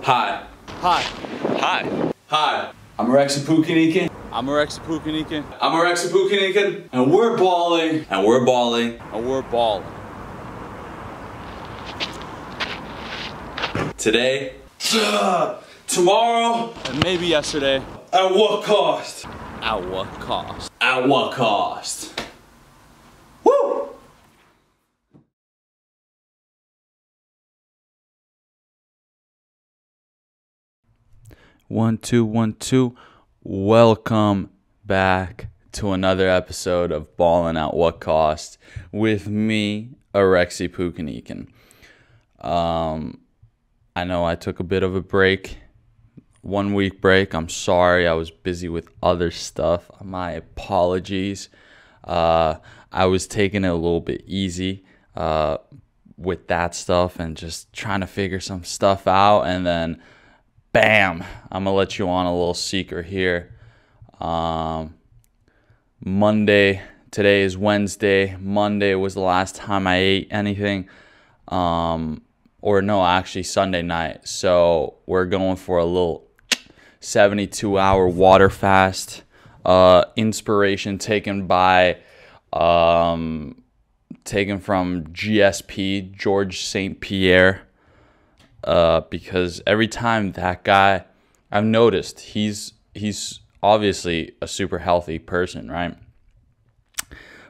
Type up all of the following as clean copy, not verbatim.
Hi. Hi. Hi. Hi. I'm Rex Pukinikin. I'm Rex Pukinikin. I'm Rex Pukinikin. And we're balling. And we're balling. And we're balling. Today. Tomorrow. And maybe yesterday. At what cost? At what cost? At what cost? Woo! One, two, 1, 2. Welcome back to another episode of Ballin at What Cost with me, Rexy Pukinikin. I know I took a bit of a break, 1 week break. I'm sorry, I was busy with other stuff. My apologies. I was taking it a little bit easy with that stuff and just trying to figure some stuff out, and then bam, I'm gonna let you on a little secret here. Monday, today is Wednesday. Monday was the last time I ate anything. Or no, actually Sunday night. So we're going for a little 72-hour water fast. Inspiration taken from GSP, George St. Pierre. Because every time that guy, I've noticed he's obviously a super healthy person, right?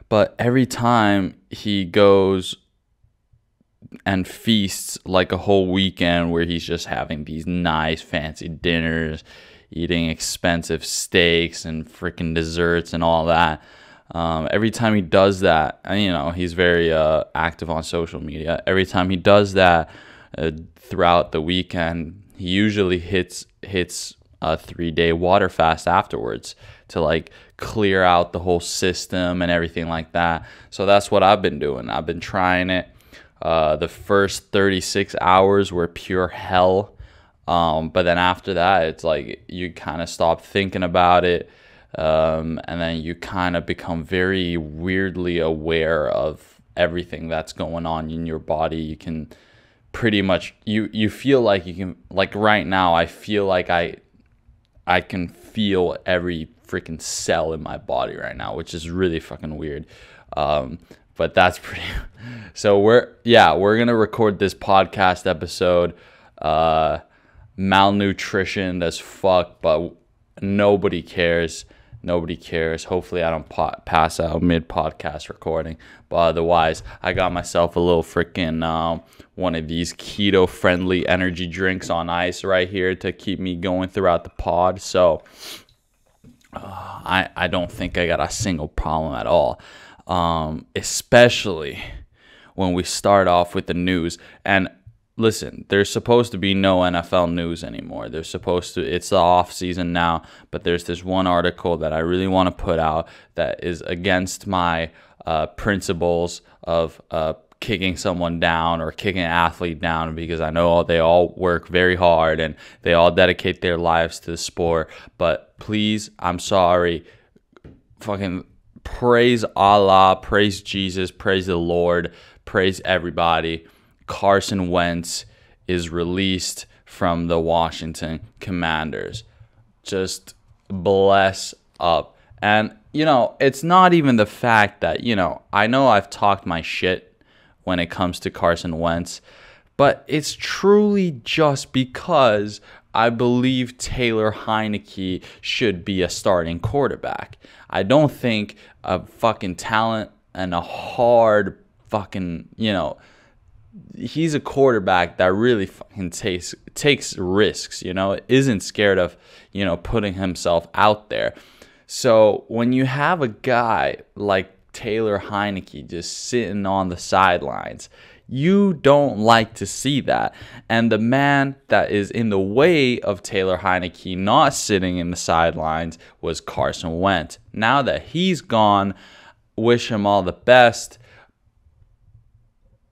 But every time he goes and feasts like a whole weekend where he's just having these nice fancy dinners, eating expensive steaks and freaking desserts and all that. Every time he does that, and you know, he's very active on social media. Every time he does that throughout the weekend, he usually hits a 3-day water fast afterwards to like clear out the whole system and everything like that. So that's what I've been doing. I've been trying it. The first 36 hours were pure hell. But then after that, it's like you kind of stop thinking about it. And then you kind of become very weirdly aware of everything that's going on in your body. You can pretty much, you feel like you can, like right now, I feel like I can feel every freaking cell in my body right now, which is really fucking weird. But that's pretty. So we're gonna record this podcast episode, malnutritioned as fuck, but nobody cares. Nobody cares. Hopefully I don't pass out mid-podcast recording. But otherwise, I got myself a little freaking one of these keto-friendly energy drinks on ice right here to keep me going throughout the pod. So I don't think I got a single problem at all. Especially when we start off with the news. And listen, there's supposed to be no NFL news anymore. It's the off season now, but there's this one article that I really want to put out that is against my principles of kicking someone down or kicking an athlete down, because I know they all work very hard and they all dedicate their lives to the sport. But please, I'm sorry, fucking praise Allah, praise Jesus, praise the Lord, praise everybody. Carson Wentz is released from the Washington Commanders. Just bless up. And, you know, it's not even the fact that, you know I've talked my shit when it comes to Carson Wentz, but it's truly just because I believe Taylor Heineke should be a starting quarterback. I don't think a fucking talent and a hard fucking, he's a quarterback that really fucking takes risks, isn't scared of, putting himself out there. So when you have a guy like Taylor Heineke just sitting on the sidelines, you don't like to see that. And the man that is in the way of Taylor Heineke not sitting in the sidelines was Carson Wentz. Now that he's gone, wish him all the best.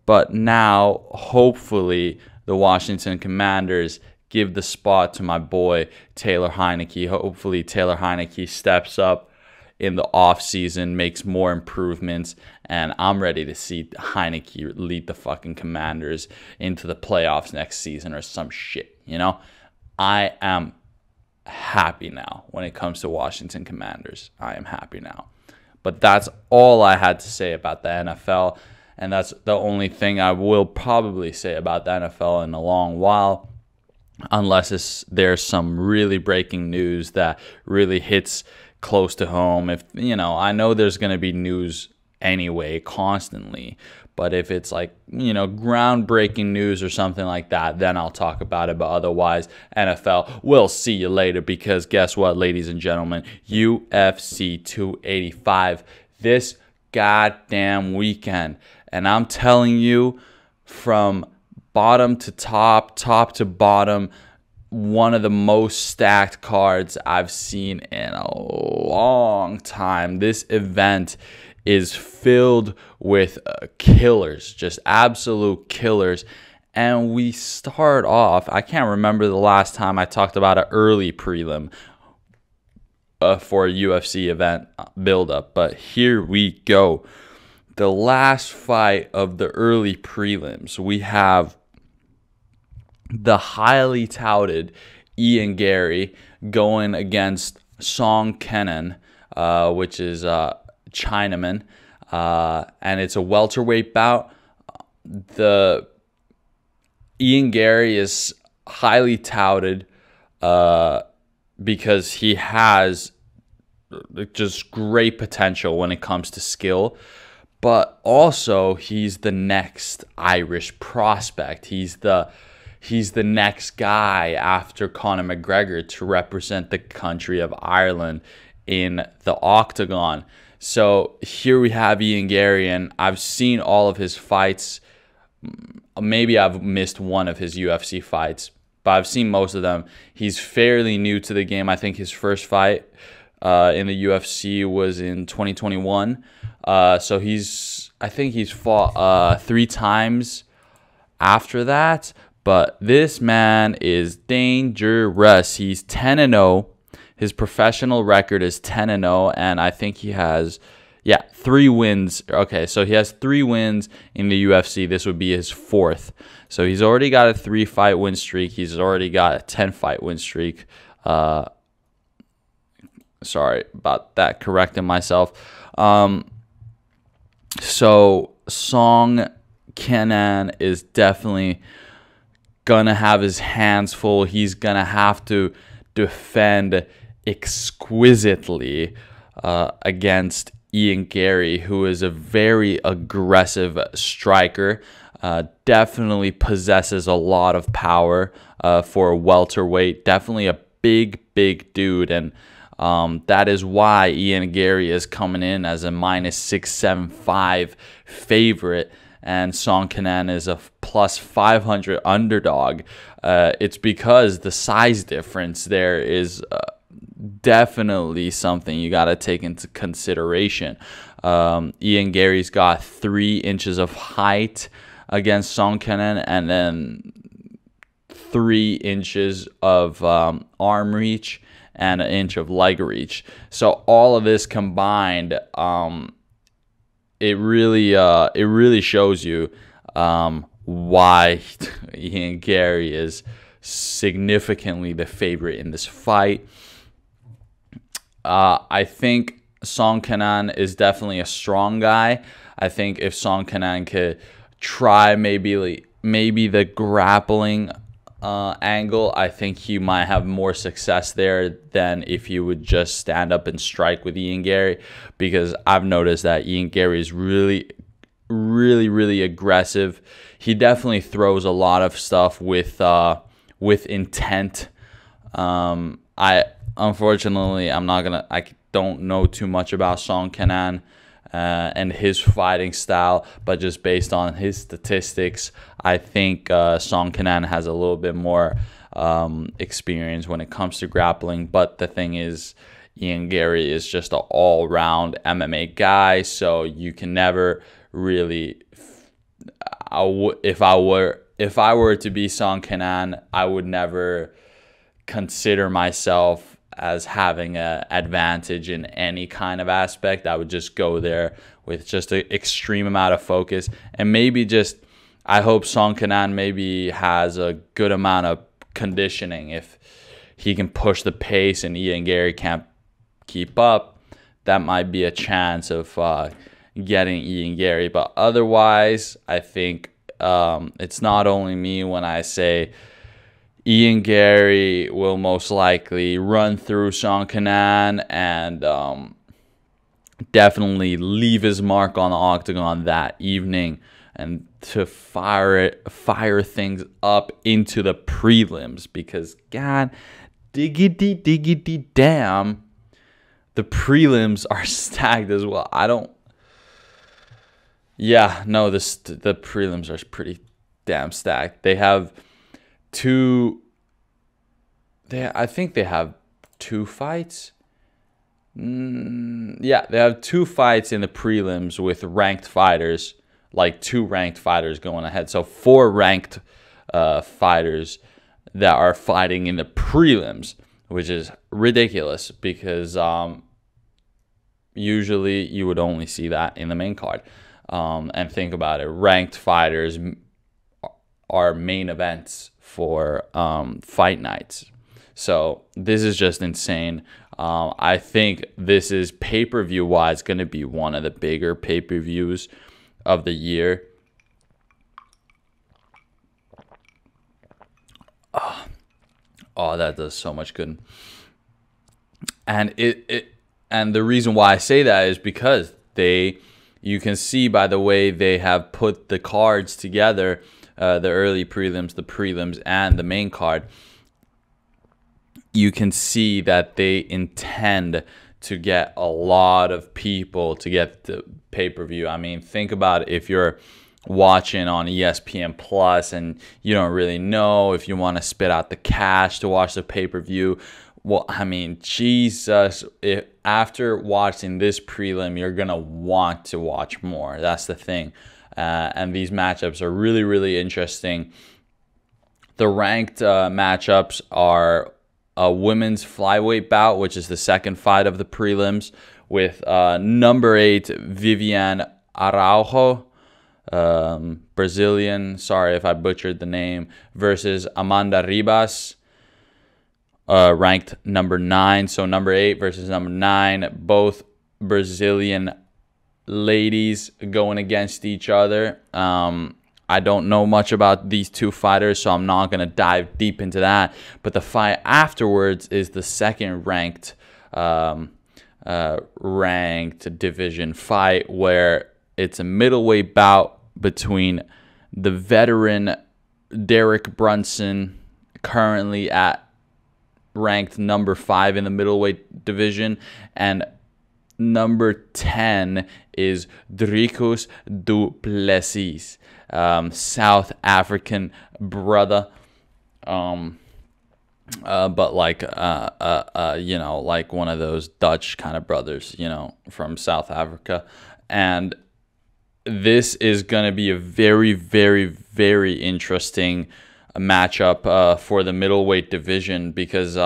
But now, hopefully, the Washington Commanders give the spot to my boy, Taylor Heineke. Hopefully, Taylor Heineke steps up in the offseason, makes more improvements, and I'm ready to see Heineke lead the fucking Commanders into the playoffs next season or some shit, I am happy now when it comes to Washington Commanders. I am happy now. But that's all I had to say about the NFL, and that's the only thing I will probably say about the NFL in a long while, unless there's some really breaking news that really hits close to home. If I know there's going to be news anyway constantly, but if it's like groundbreaking news or something like that, then I'll talk about it. But otherwise, NFL, we'll see you later, because guess what, ladies and gentlemen, UFC 285 this goddamn weekend, and I'm telling you, from bottom to top, top to bottom, one of the most stacked cards I've seen in a long time. This event is filled with killers, just absolute killers. And we start off, I can't remember the last time I talked about an early prelim for a UFC event build-up, but here we go. The last fight of the early prelims, we have the highly touted Ian Gary going against Song Kenan, which is Chinaman, and it's a welterweight bout. The Ian Gary is highly touted because he has just great potential when it comes to skill, but also he's the next Irish prospect. He's the next guy after Conor McGregor to represent the country of Ireland in the octagon. So here we have Ian Gary, and I've seen all of his fights. Maybe I've missed one of his UFC fights, but I've seen most of them. He's fairly new to the game. I think his first fight in the UFC was in 2021. So I think he's fought 3 times after that. But this man is dangerous. He's 10-0. His professional record is 10-0, and I think he has, 3 wins. Okay, so he has 3 wins in the UFC. This would be his 4th. So he's already got a 3-fight win streak. He's already got a 10-fight win streak. Sorry about that, correcting myself. So Song Kenan is definitely gonna have his hands full. He's gonna have to defend exquisitely against Ian Gary, who is a very aggressive striker. Definitely possesses a lot of power for a welterweight. Definitely a big dude, and that is why Ian Gary is coming in as a -675 favorite, and Song Kenan is a plus 500 underdog. It's because the size difference there is definitely something you got to take into consideration. Ian Gary's got 3 inches of height against Song Kenan, and then 3 inches of arm reach and 1 inch of leg reach. So all of this combined, it really shows you why Ian Gary is significantly the favorite in this fight. I think Song Kenan is definitely a strong guy. I think if Song Kenan could try maybe the grappling angle, I think he might have more success there than if he would just stand up and strike with Ian Gary, because I've noticed that Ian Gary is really aggressive. He definitely throws a lot of stuff with intent. Unfortunately, I don't know too much about Song Kenan and his fighting style, but just based on his statistics, I think Song Kenan has a little bit more experience when it comes to grappling. But the thing is, Ian Gary is just an all-round MMA guy, so you can never really. If I were to be Song Kenan, I would never consider myself as having an advantage in any kind of aspect. I would just go there with just an extreme amount of focus, and maybe just, I hope Song Kenan maybe has a good amount of conditioning. If he can push the pace and Ian Gary can't keep up, that might be a chance of getting Ian Gary. But otherwise, I think it's not only me when I say Ian Gary will most likely run through Sean Kanan and definitely leave his mark on the octagon that evening, and to fire things up into the prelims, because god diggity damn, the prelims are stacked as well. The prelims are pretty damn stacked. I think they have two fights. Yeah, they have two fights in the prelims with ranked fighters, like 2 ranked fighters going ahead. So 4 ranked fighters that are fighting in the prelims, which is ridiculous because usually you would only see that in the main card. And think about it, ranked fighters are main events for fight nights. So this is just insane. I think this is pay-per-view wise going to be one of the bigger pay-per-views of the year. Oh, that does so much good. And and the reason why I say that is because you can see by the way they have put the cards together, the early prelims, the prelims, and the main card. You can see that they intend to get a lot of people to get the pay-per-view. I mean, think about it. If you're watching on ESPN Plus and you don't really know if you want to spit out the cash to watch the pay-per-view, well, I mean, Jesus, after watching this prelim, you're going to want to watch more. That's the thing. And these matchups are really, really interesting. The ranked matchups are a women's flyweight bout, which is the second fight of the prelims, with number 8 Viviane Araujo, Brazilian, sorry if I butchered the name, versus Amanda Ribas, ranked number 9. So number 8 versus number 9, both Brazilian ladies going against each other. I don't know much about these two fighters, so I'm not going to dive deep into that. But the fight afterwards is the second ranked division fight, where it's a middleweight bout between the veteran Derek Brunson, currently at ranked number 5 in the middleweight division, and number 10 is Dricus du Plessis, South African brother, but like like one of those Dutch kind of brothers, from South Africa. And this is going to be a very, very, very interesting matchup for the middleweight division, because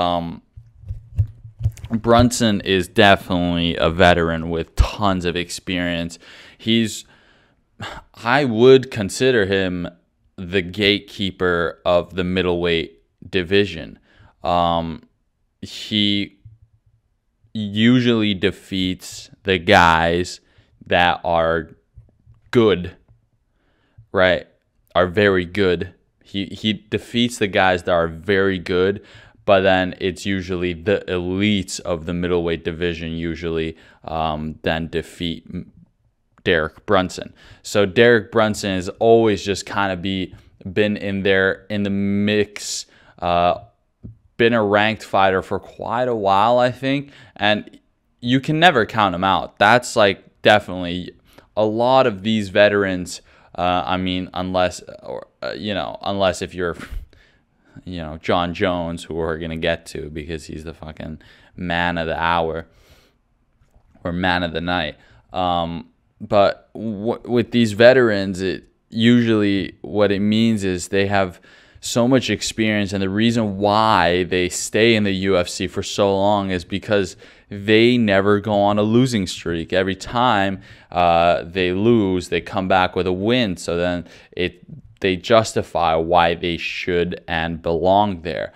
Brunson is definitely a veteran with tons of experience. I would consider him the gatekeeper of the middleweight division. He usually defeats the guys that are good, right? Are very good. He defeats the guys that are very good, but then it's usually the elites of the middleweight division usually then defeat Derek Brunson. So Derek Brunson has always just kind of been in the mix, been a ranked fighter for quite a while, I think, and you can never count him out. That's like definitely a lot of these veterans. I mean, unless if you're, John Jones, who we're gonna get to because he's the fucking man of the hour or man of the night. But with these veterans, it usually what it means is they have so much experience, and the reason why they stay in the UFC for so long is because they never go on a losing streak. Every time they lose, they come back with a win. So then it they justify why they should and belong there.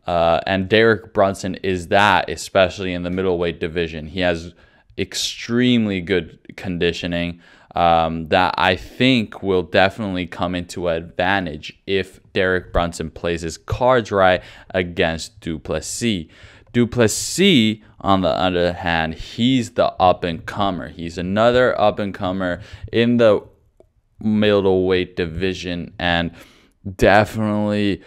And Derek Brunson is that, especially in the middleweight division. He has extremely good conditioning that I think will definitely come into advantage if Derek Brunson plays his cards right against Duplessis. Duplessis, on the other hand, he's the up-and-comer. He's another up-and-comer in the middleweight division, and definitely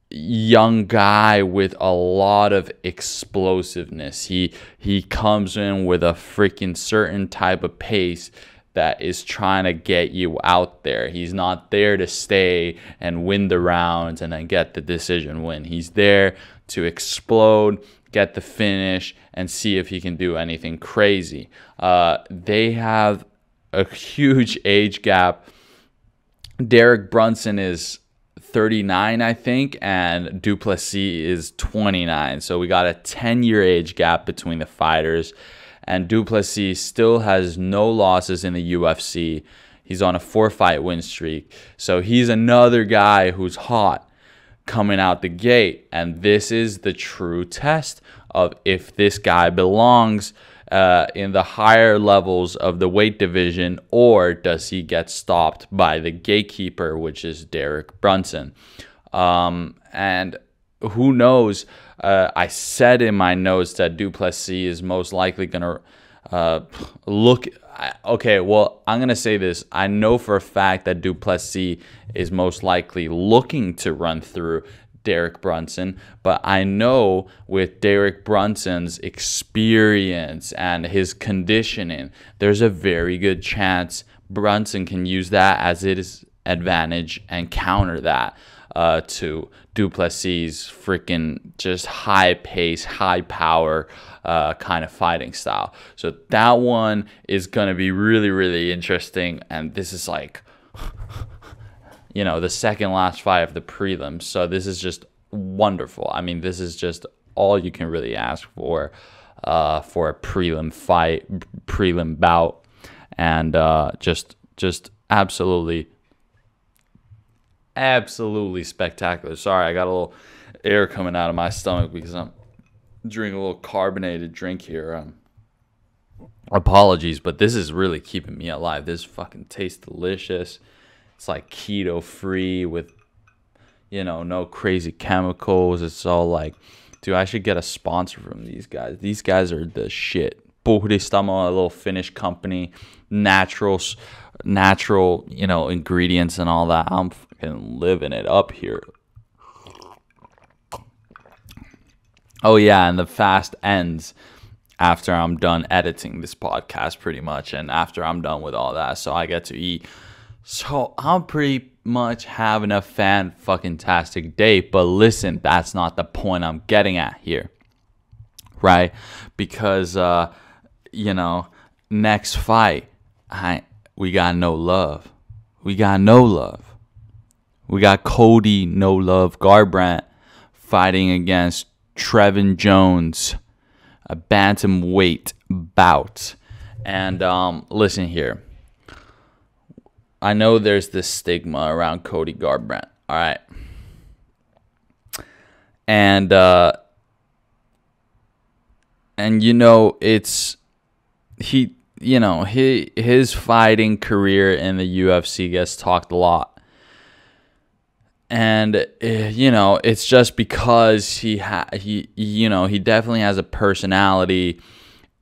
young guy with a lot of explosiveness. He comes in with a freaking certain type of pace that is trying to get you out there. He's not there to stay and win the rounds and then get the decision win. He's there to explode, get the finish, and see if he can do anything crazy. They have a huge age gap. Derek Brunson is 39, I think, and Duplessis is 29. So we got a 10-year age gap between the fighters. And Duplessis still has no losses in the UFC. He's on a 4-fight win streak. So he's another guy who's hot coming out the gate. And this is the true test of if this guy belongs in the higher levels of the weight division, or does he get stopped by the gatekeeper, which is Derek Brunson. And who knows? I said in my notes that Duplessis is most likely going to look. Okay, well, I'm going to say this. I know for a fact that Duplessis is most likely looking to run through Derek Brunson, but I know with Derek Brunson's experience and his conditioning, there's a very good chance Brunson can use that as his advantage and counter that to Duplessis' freaking just high pace, high power kind of fighting style. So that one is going to be really, really interesting. And this is like, you know, the second last fight of the prelims. So this is just wonderful. I mean, this is just all you can really ask for a prelim fight, prelim bout. And just absolutely spectacular. Sorry, I got a little air coming out of my stomach because I'm drinking a little carbonated drink here. Apologies, but this is really keeping me alive. This fucking tastes delicious. It's like keto free with, you know, no crazy chemicals. It's all like, dude, I should get a sponsor from these guys. These guys are the shit. Buildup, a little Finnish company, natural, you know, ingredients and all that. I'm fucking living it up here. Oh yeah, and the fast ends after I'm done editing this podcast, pretty much, and after I'm done with all that, so I get to eat. So I'm pretty much having a fan-fucking-tastic day, but listen, that's not the point I'm getting at here, right? Because, you know, next fight, we got no love. We got no love. We got Cody No Love Garbrandt fighting against Trevin Jones, a bantamweight bout. And listen here. I know there's this stigma around Cody Garbrandt, all right? And you know, it's his fighting career in the UFC gets talked a lot. And you know, it's just because he definitely has a personality,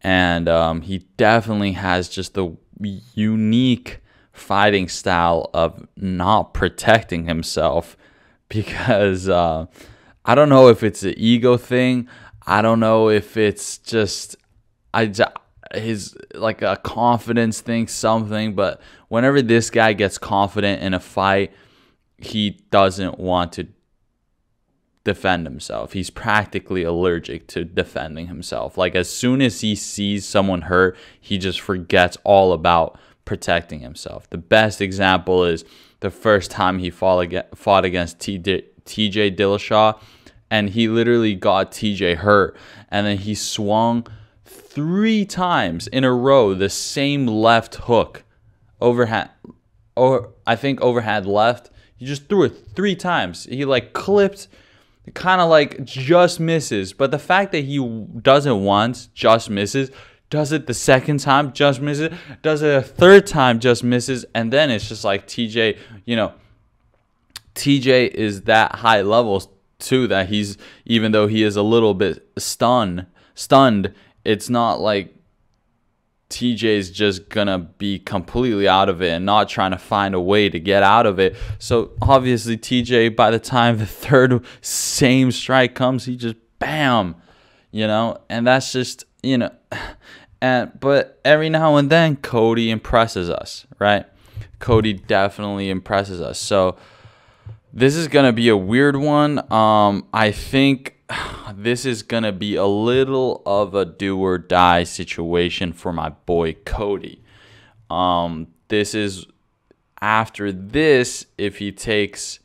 and he definitely has just the unique fighting style of not protecting himself, because I don't know if it's an ego thing. I don't know if it's just his like a confidence thing, something. But whenever this guy gets confident in a fight, he doesn't want to defend himself. He's practically allergic to defending himself. Like, as soon as he sees someone hurt, he just forgets all about protecting himself. The best example is the first time he fought against TJ Dillashaw, and he literally got TJ hurt, and then he swung 3 times in a row the same left hook, overhand or I think overhand left. He just threw it 3 times. He like clipped, kind of like just misses. But the fact that he does it once, just misses, does it the second time, just misses, does it a third time, just misses, and then it's just like TJ, TJ is that high level too, that he's, even though he is a little bit stunned, it's not like TJ's just gonna be completely out of it and not trying to find a way to get out of it. So obviously TJ, by the time the third same strike comes, he just bam, and that's just, but every now and then Cody impresses us, right? Cody definitely impresses us. So this is gonna be a weird one. I think this is gonna be a little of a do or die situation for my boy Cody. This is after this. If he takes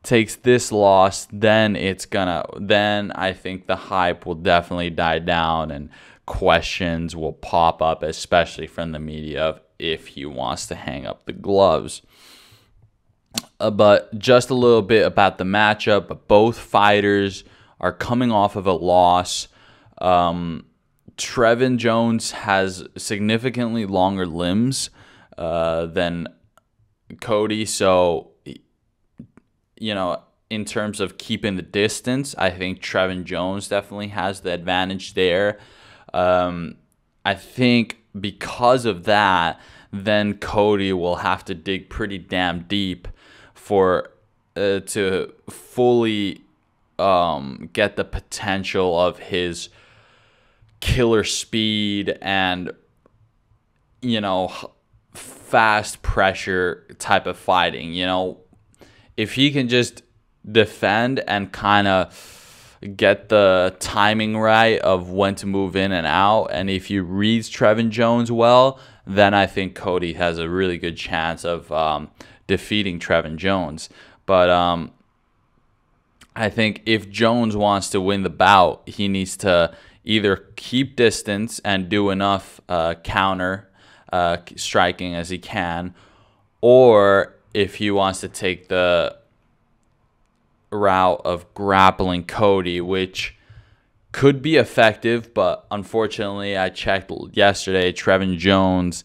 this loss, then I think the hype will definitely die down and questions will pop up, especially from the media, of if he wants to hang up the gloves. But just a little bit about the matchup. Both fighters are coming off of a loss. Trevin Jones has significantly longer limbs than Cody. So, in terms of keeping the distance, I think Trevin Jones definitely has the advantage there. I think because of that, then Cody will have to dig pretty damn deep to fully get the potential of his killer speed and fast pressure type of fighting. If he can just defend and kind of get the timing right of when to move in and out, and if he reads Trevin Jones well, then I think Cody has a really good chance of defeating Trevin Jones. But I think if Jones wants to win the bout, he needs to either keep distance and do enough counter striking as he can, or if he wants to take the route of grappling Cody, which could be effective, but unfortunately I checked yesterday, Trevin Jones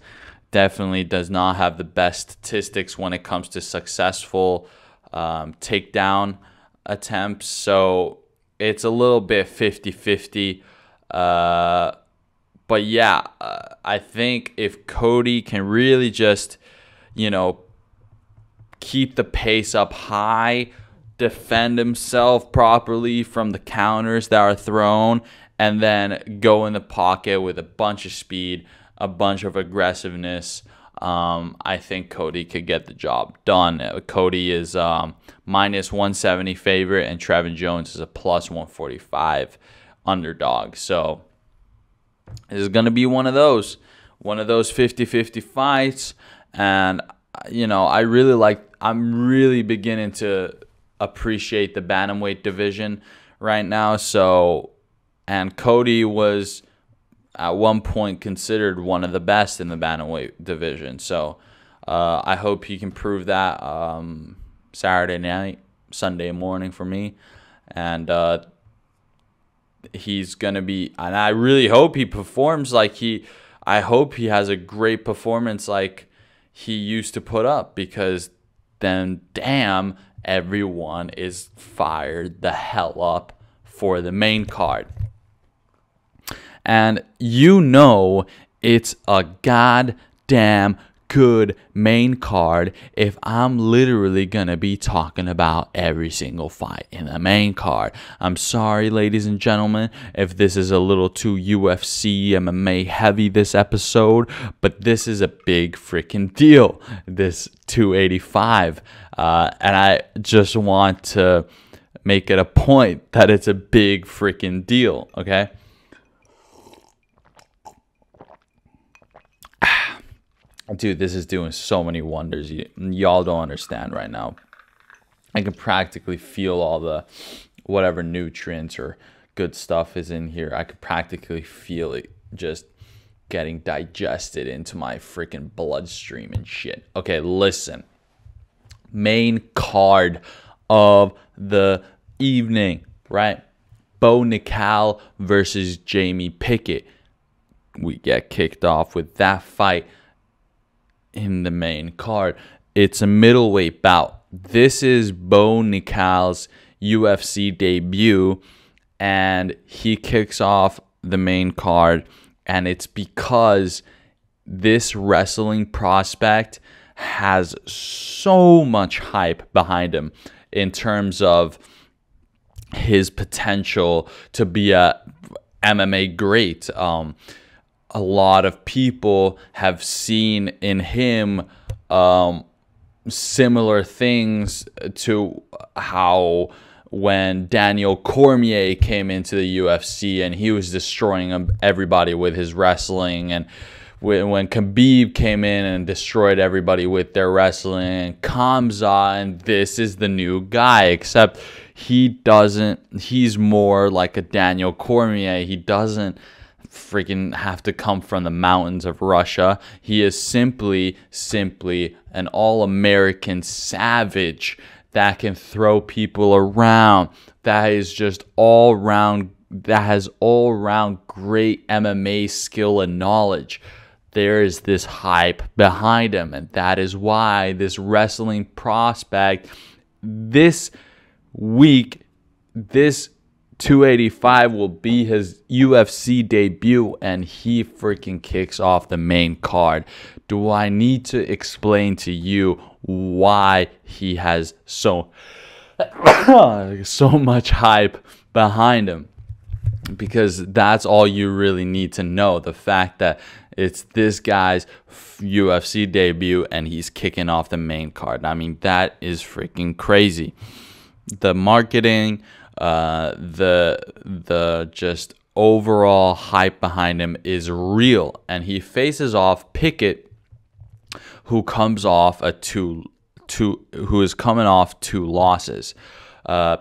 definitely does not have the best statistics when it comes to successful takedown attempts, so it's a little bit 50-50. But yeah, I think if Cody can really just keep the pace up high, defend himself properly from the counters that are thrown, and then go in the pocket with a bunch of speed, a bunch of aggressiveness, I think Cody could get the job done. Cody is minus 170 favorite, and Trevin Jones is a plus 145 underdog. So this is going to be one of those 50-50 fights. And, I'm really beginning to appreciate the bantamweight division right now. So, and Cody was at one point considered one of the best in the bantamweight division. So I hope he can prove that Saturday night, Sunday morning for me. And he's going to be, and I really hope he performs I hope he has a great performance like he used to put up, because then damn, everyone is fired the hell up for the main card. And it's a goddamn good main card if I'm literally gonna be talking about every single fight in the main card. I'm sorry, ladies and gentlemen, if this is a little too UFC MMA heavy this episode, but this is a big freaking deal, this 285, and I just want to make it a point that it's a big freaking deal, okay? Dude, this is doing so many wonders. Y'all don't understand right now. I can practically feel all the whatever nutrients or good stuff is in here. I could practically feel it just getting digested into my freaking bloodstream and shit. Okay, listen. Main card of the evening, right? Bo Nickal versus Jamie Pickett. We get kicked off with that fight in the main card. It's a middleweight bout. This is Bo Nickал's UFC debut, and he kicks off the main card, and it's because this wrestling prospect has so much hype behind him in terms of his potential to be a MMA great. A lot of people have seen in him similar things to how when Daniel Cormier came into the UFC and he was destroying everybody with his wrestling, and when Khabib came in and destroyed everybody with their wrestling, Khamzat, and this is the new guy, except he's more like a Daniel Cormier. He doesn't freaking have to come from the mountains of Russia. He is simply an all-American savage that can throw people around, that is just that has all-round great MMA skill and knowledge. There is this hype behind him, and that is why this wrestling prospect this week, this 285 will be his UFC debut, and he freaking kicks off the main card. Do I need to explain to you why he has so much hype behind him? Because that's all you really need to know. The fact that it's this guy's UFC debut and he's kicking off the main card. I mean, that is freaking crazy. The marketing, the just overall hype behind him is real, and he faces off Pickett, who comes off who is coming off 2 losses.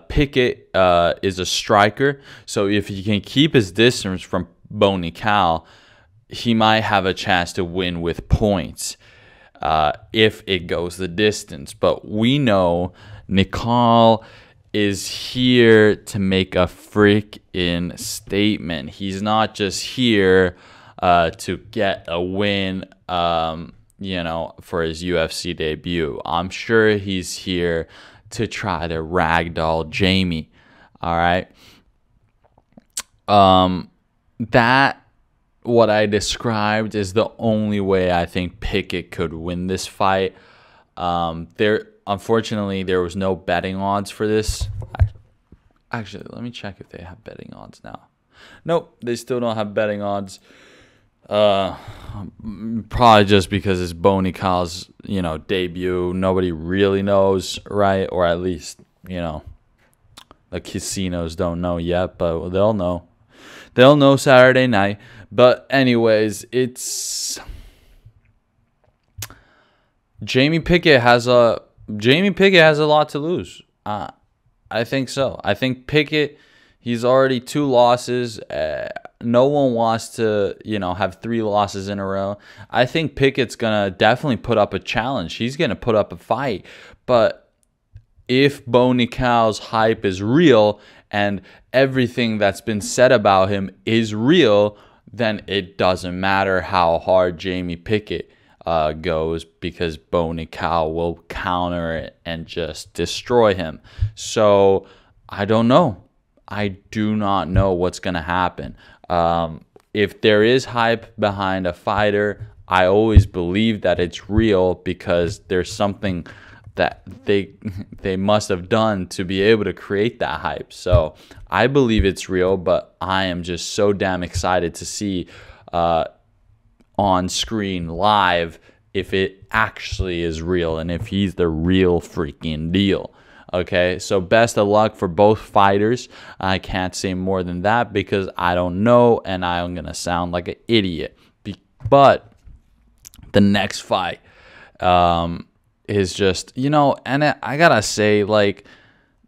Pickett is a striker, so if he can keep his distance from Bo Nickal, he might have a chance to win with points if it goes the distance. But we know Nickal is here to make a freaking statement. He's not just here to get a win, for his UFC debut. I'm sure he's here to try to ragdoll Jamie. All right. That what I described is the only way I think Pickett could win this fight. Unfortunately, there was no betting odds for this. Actually, let me check if they have betting odds now. Nope, they still don't have betting odds. Probably just because it's Bo Nickal's, debut. Nobody really knows, right? Or at least, the casinos don't know yet, but they'll know. They'll know Saturday night. But anyways, it's Jamie Pickett has a lot to lose. I think so. I think Pickett, he's already 2 losses. No one wants to, have 3 losses in a row. I think Pickett's going to definitely put up a challenge. He's going to put up a fight. But if Bo Nickal's hype is real and everything that's been said about him is real, then it doesn't matter how hard Jamie Pickett goes, because Bo Nickal will counter it and just destroy him. So I don't know. I do not know what's going to happen. If there is hype behind a fighter, I always believe that it's real, because there's something that they must have done to be able to create that hype. So I believe it's real, but I am just so damn excited to see on screen live if it actually is real and if he's the real freaking deal. Okay, so best of luck for both fighters. I can't say more than that because I don't know, and I'm going to sound like an idiot. But the next fight is just, and I got to say,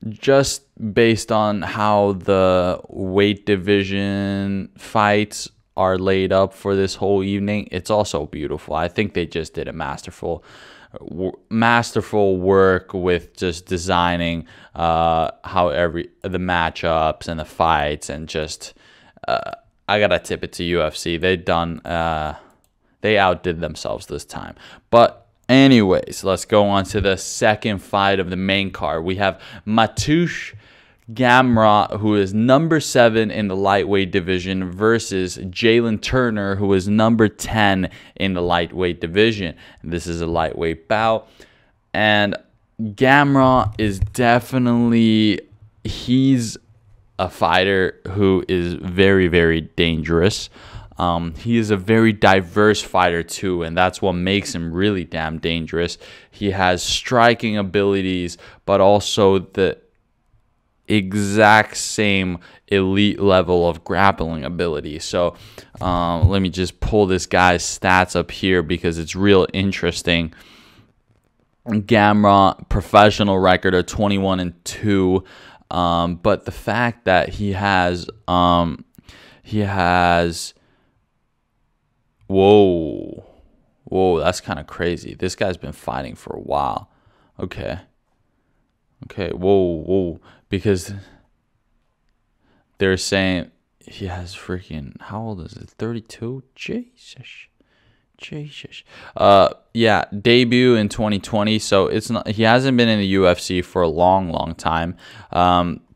just based on how the weight division fights are laid up for this whole evening, it's also beautiful. I think they just did a masterful work with just designing how the matchups and the fights, and just I gotta tip it to UFC. They outdid themselves this time. But anyways, let's go on to the second fight of the main card. We have Mateusz Gamrot, who is number 7 in the lightweight division, versus Jalen Turner, who is number 10 in the lightweight division. This is a lightweight bout, and Gamrot is definitely, he's a fighter who is very, very dangerous. He is a very diverse fighter too, and that's what makes him really damn dangerous. He has striking abilities, but also the exact same elite level of grappling ability. So let me just pull this guy's stats up here because it's real interesting. Gamrot, professional record of 21-2, but the fact that he has whoa, that's kind of crazy. This guy's been fighting for a while. Okay, whoa, because they're saying he has freaking, how old is it? 32? Jesus. Yeah, debut in 2020, so it's not, he hasn't been in the UFC for a long time.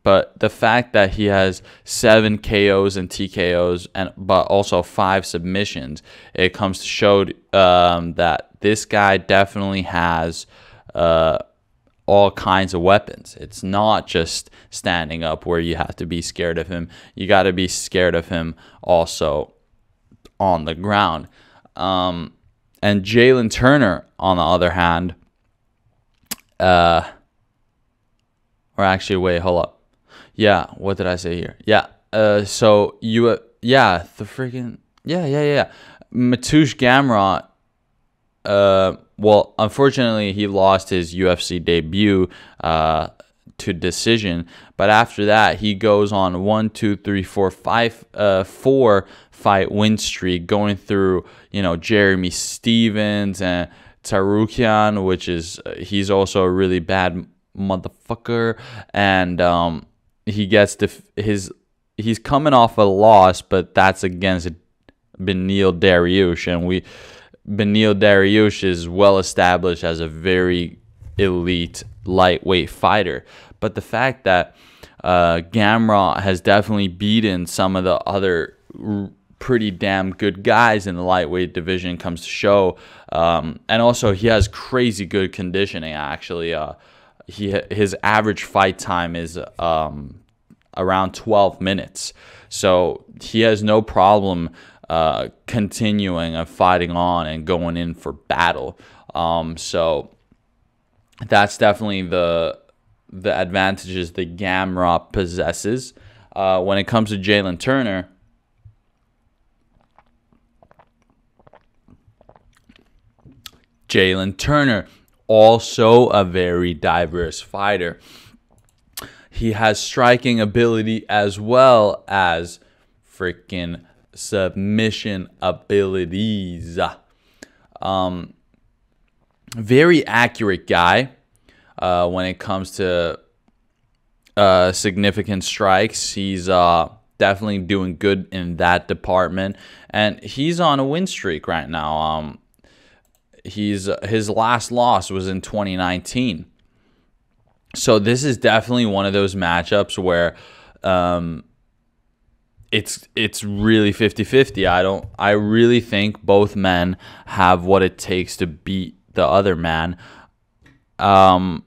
But the fact that he has 7 KOs and TKOs, but also 5 submissions, it comes to show that this guy definitely has all kinds of weapons. It's not just standing up where you have to be scared of him. You got to be scared of him also on the ground. And Jalen Turner, on the other hand, or actually, wait, hold up. Yeah, what did I say here? Yeah, so the freaking, yeah. Mateusz Gamrot, well, unfortunately, he lost his UFC debut to decision, but after that, he goes on 4 fight win streak, going through, Jeremy Stevens and Tarukian, which is, he's also a really bad motherfucker, and he gets he's coming off a loss, but that's against Beneil Dariush, and Beneil Dariush is well established as a very elite lightweight fighter. But the fact that Gamrot has definitely beaten some of the other pretty damn good guys in the lightweight division comes to show. And also, he has crazy good conditioning, actually. His average fight time is around 12 minutes. So he has no problem continuing and fighting on and going in for battle. So that's definitely the advantages that Gamrot possesses. When it comes to Jalen Turner, also a very diverse fighter. He has striking ability as well as freaking submission abilities. Very accurate guy when it comes to significant strikes. He's definitely doing good in that department, and he's on a win streak right now. His last loss was in 2019. So this is definitely one of those matchups where it's really 50-50. I really think both men have what it takes to beat the other man. So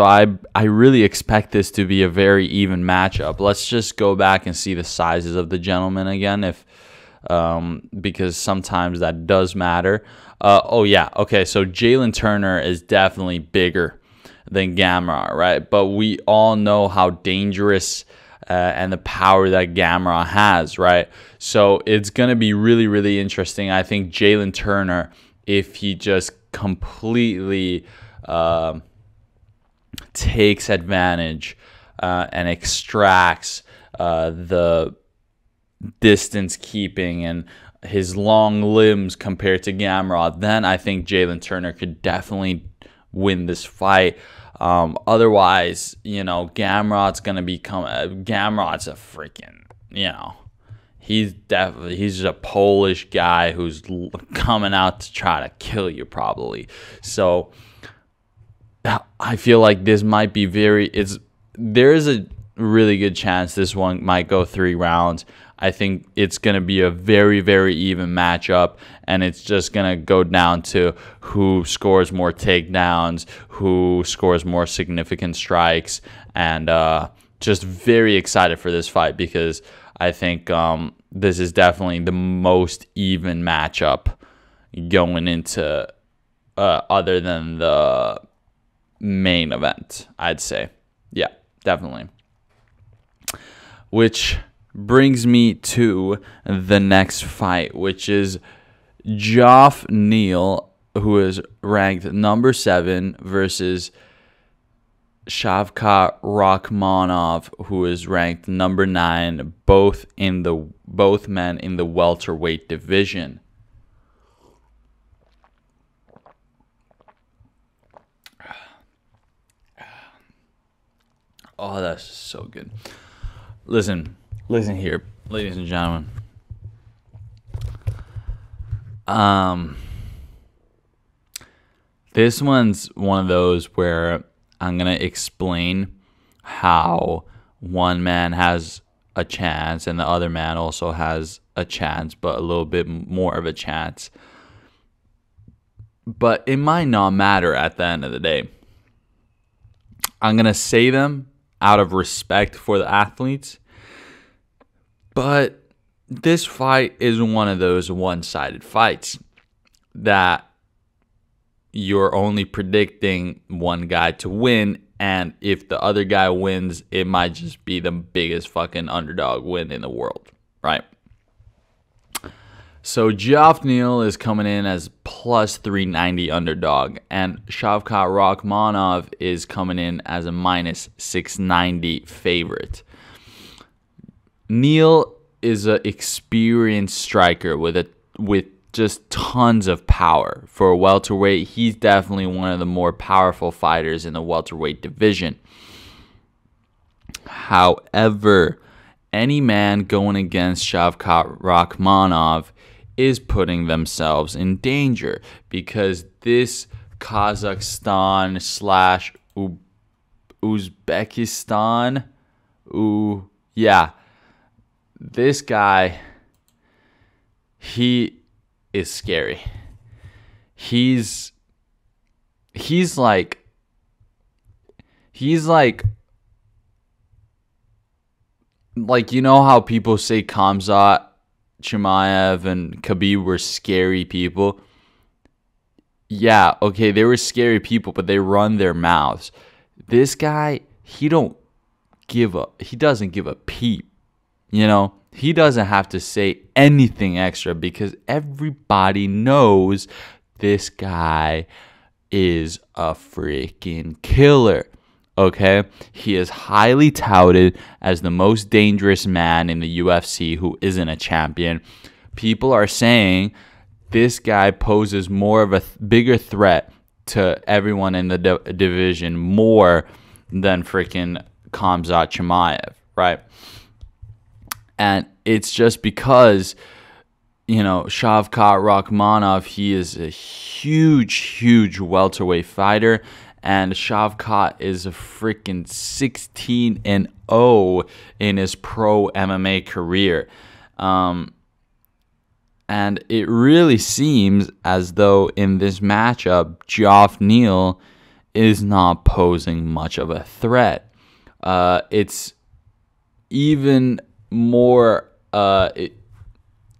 I really expect this to be a very even matchup. Let's just go back and see the sizes of the gentlemen again, because sometimes that does matter. Oh yeah, okay. So Jalen Turner is definitely bigger than Gamrot, right? But we all know how dangerous and the power that Gamrot has, right? So it's going to be really, really interesting. I think Jalen Turner, if he just completely takes advantage and extracts the distance keeping and his long limbs compared to Gamrot, then I think Jalen Turner could definitely win this fight. Otherwise, Gamrot's gonna become Gamrot's a freaking, he's just a Polish guy who's coming out to try to kill you probably. So I feel like this might be there is a really good chance this one might go 3 rounds. I think it's going to be a very, very even matchup, and it's just going to go down to who scores more takedowns, who scores more significant strikes, and just very excited for this fight because I think this is definitely the most even matchup going into other than the main event, I'd say. Yeah, definitely. Which brings me to the next fight, which is Geoff Neal, who is ranked number 7, versus Shavkat Rakhmonov, who is ranked number 9, both men in the welterweight division. Oh, that's so good. Listen here, ladies and gentlemen. This one's one of those where I'm going to explain how one man has a chance and the other man also has a chance, but a little bit more of a chance. But it might not matter at the end of the day. I'm going to say them out of respect for the athletes. But this fight is one of those one-sided fights that you're only predicting one guy to win, and if the other guy wins, it might just be the biggest fucking underdog win in the world, right? So Geoff Neal is coming in as plus 390 underdog, and Shavkat Rakhmonov is coming in as a minus 690 favorite. Neal is an experienced striker with just tons of power. For a welterweight, he's definitely one of the more powerful fighters in the welterweight division. However, any man going against Shavkat Rakhmonov is putting themselves in danger because this Kazakhstan / Uzbekistan, this guy, he is scary. He's like you know how people say Khamzat Chimaev and Khabib were scary people? Yeah, okay, they were scary people, but they run their mouths. This guy, he doesn't give a peep. He doesn't have to say anything extra because everybody knows this guy is a freaking killer. Okay? He is highly touted as the most dangerous man in the UFC who isn't a champion. People are saying this guy poses more of a bigger threat to everyone in the division more than freaking Khamzat Chimaev, right? And it's just because, Shavkat Rakhmonov, he is a huge welterweight fighter. And Shavkat is a freaking 16-0 in his pro MMA career. And it really seems as though in this matchup, Geoff Neal is not posing much of a threat. It's even more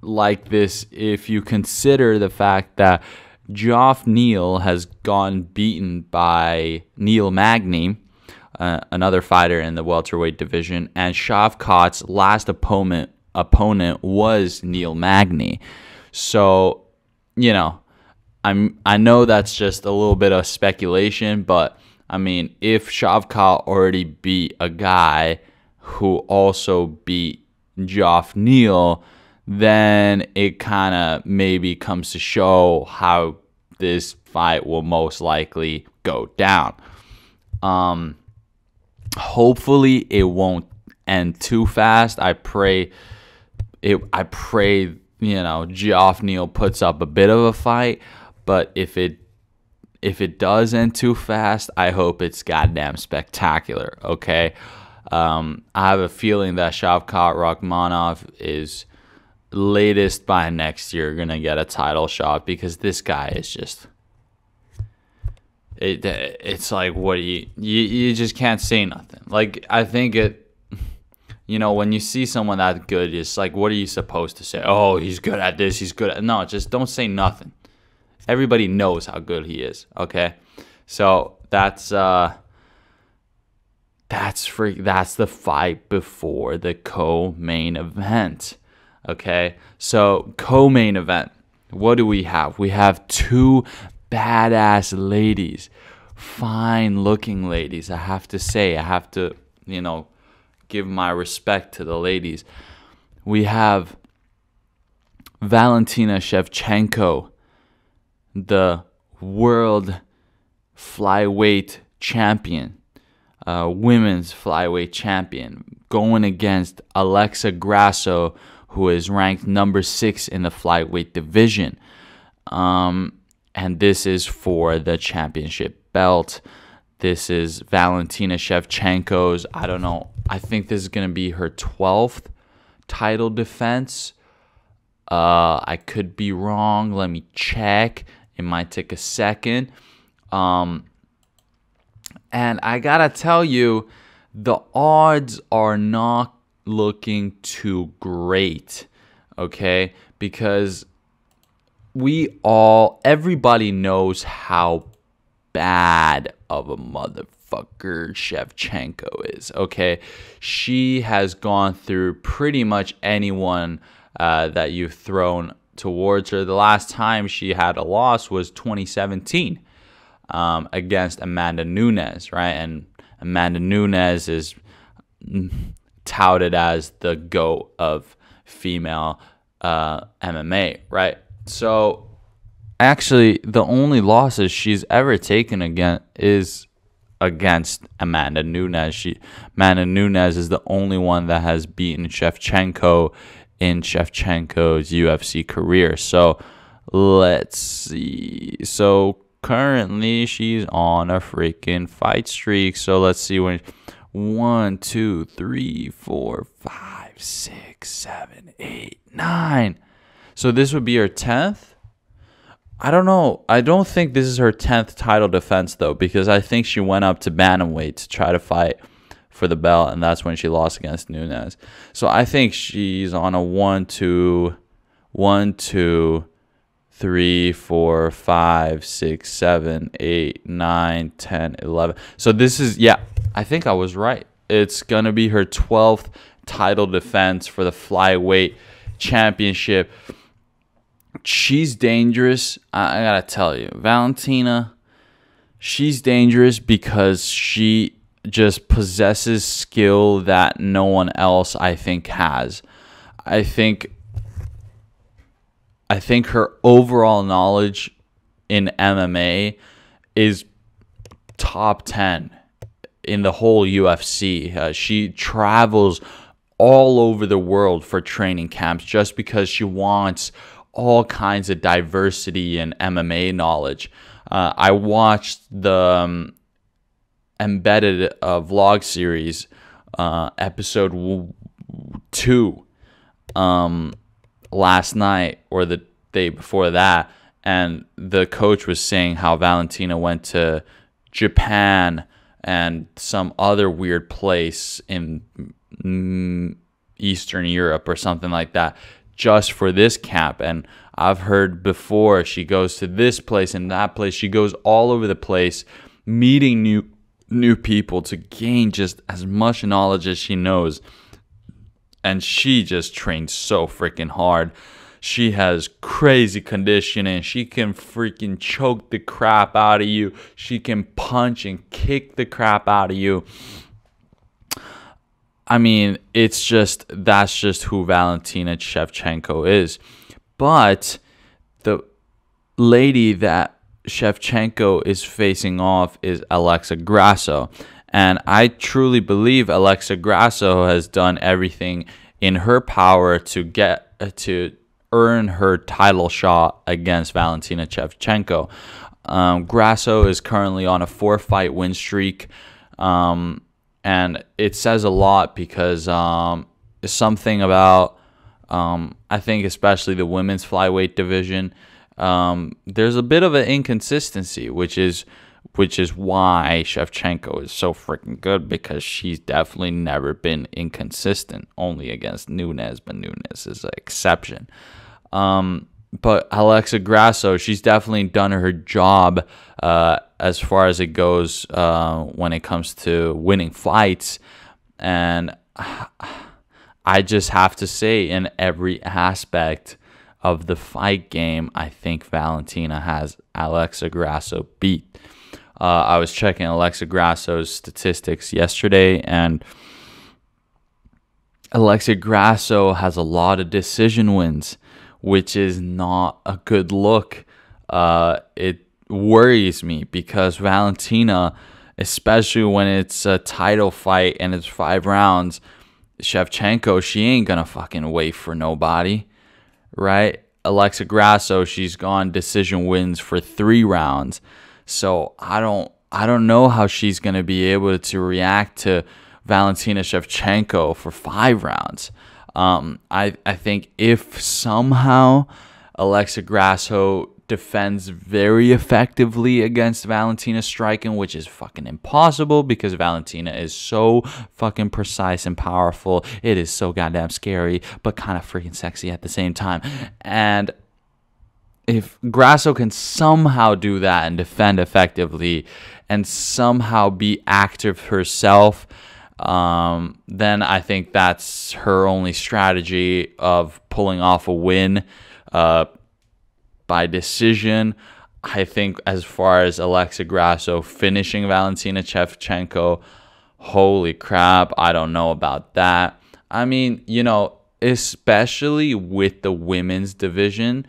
like this if you consider the fact that Geoff Neal has gone beaten by Neil Magny, another fighter in the welterweight division, and Shavkat's last opponent was Neil Magny. So, I know that's just a little bit of speculation, but I mean, if Shavkat already beat a guy who also beat Geoff Neal, then it kind of maybe comes to show how this fight will most likely go down. Hopefully it won't end too fast. I pray Geoff Neal puts up a bit of a fight, but if it does end too fast, I hope it's goddamn spectacular, okay? I have a feeling that Shavkat Rakhmonov is latest by next year going to get a title shot, because this guy is just... It's like, what you just can't say nothing. Like, I think when you see someone that good, it's like, what are you supposed to say? Oh, he's good at this, he's good at... No, just don't say nothing. Everybody knows how good he is, okay? So that's the fight before the co-main event, okay? So co-main event, what do we have? We have two badass ladies, fine looking ladies. I have to say, I have to, give my respect to the ladies. We have Valentina Shevchenko, the world flyweight champion, women's flyweight champion, going against Alexa Grasso, who is ranked number 6 in the flyweight division. And this is for the championship belt. This is Valentina Shevchenko's, I think this is going to be her 12th title defense. I could be wrong. Let me check. It might take a second. And I got to tell you, the odds are not looking too great, okay? Because everybody knows how bad of a motherfucker Shevchenko is, okay? She has gone through pretty much anyone that you've thrown towards her. The last time she had a loss was 2017 against Amanda Nunes, right? And Amanda Nunes is touted as the GOAT of female MMA, right? So actually, the only losses she's ever taken is against Amanda Nunes. Amanda Nunes is the only one that has beaten Shevchenko in Shevchenko's UFC career. So let's see. So currently she's on a freaking fight streak. So let's see when 1, 2, 3, 4, 5, 6, 7, 8, 9. So this would be her 10th. I don't know. I don't think this is her 10th title defense, though, because I think she went up to bantamweight to try to fight for the belt, and that's when she lost against Nunes. So I think she's on a 1, 2, 3, 4, 5, 6, 7, 8, 9, 10, 11. So this is, I think I was right. It's going to be her 12th title defense for the flyweight championship. She's dangerous. I gotta tell you, Valentina, she's dangerous because she just possesses skill that no one else, I think, has. I think her overall knowledge in MMA is top 10 in the whole UFC. She travels all over the world for training camps just because she wants all kinds of diversity in MMA knowledge. I watched the embedded vlog series, episode 2, last night or the day before that, and the coach was saying how Valentina went to Japan and some other weird place in Eastern Europe or something like that just for this camp. And I've heard before she goes to this place and that place. She goes all over the place meeting new people to gain just as much knowledge as she knows. And she just trains so freaking hard. She has crazy conditioning. She can freaking choke the crap out of you. She can punch and kick the crap out of you. I mean, that's just who Valentina Shevchenko is. But the lady that Shevchenko is facing off is Alexa Grasso. And I truly believe Alexa Grasso has done everything in her power to earn her title shot against Valentina Shevchenko. Grasso is currently on a 4-fight win streak. And it says a lot because something about, I think especially the women's flyweight division, there's a bit of an inconsistency, which is why Shevchenko is so freaking good, because she's definitely never been inconsistent, only against Nunes, but Nunes is an exception. But Alexa Grasso, she's definitely done her job as far as it goes when it comes to winning fights. And I just have to say, in every aspect of the fight game, I think Valentina has Alexa Grasso beat. I was checking Alexa Grasso's statistics yesterday, and Alexa Grasso has a lot of decision wins, which is not a good look. It worries me because Valentina, especially when it's a title fight and it's 5 rounds, Shevchenko, she ain't gonna fucking wait for nobody, right? Alexa Grasso, she's gone decision wins for 3 rounds. So I don't know how she's going to be able to react to Valentina Shevchenko for 5 rounds. I think if somehow Alexa Grasso defends very effectively against Valentina striking, which is fucking impossible because Valentina is so fucking precise and powerful. It is so goddamn scary, but kind of freaking sexy at the same time. And if Grasso can somehow do that and defend effectively and somehow be active herself, then I think that's her only strategy of pulling off a win by decision. I think as far as Alexa Grasso finishing Valentina Shevchenko, holy crap, I don't know about that. I mean, especially with the women's division,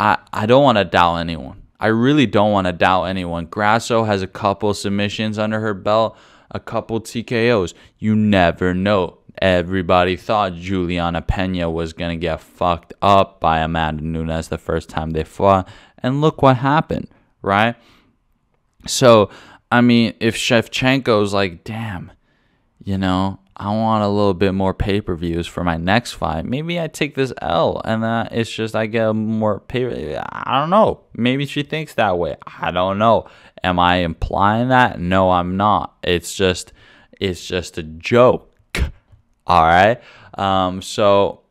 I don't want to doubt anyone. I really don't want to doubt anyone. Grasso has a couple submissions under her belt, a couple TKOs. You never know. Everybody thought Juliana Pena was going to get fucked up by Amanda Nunes the first time they fought. And look what happened, right? So, I mean, if Shevchenko's like, damn, I want a little bit more pay-per-views for my next fight, maybe I take this L and it's just I get more pay. I don't know. Maybe she thinks that way. I don't know. Am I implying that? No, I'm not. It's just a joke. All right. So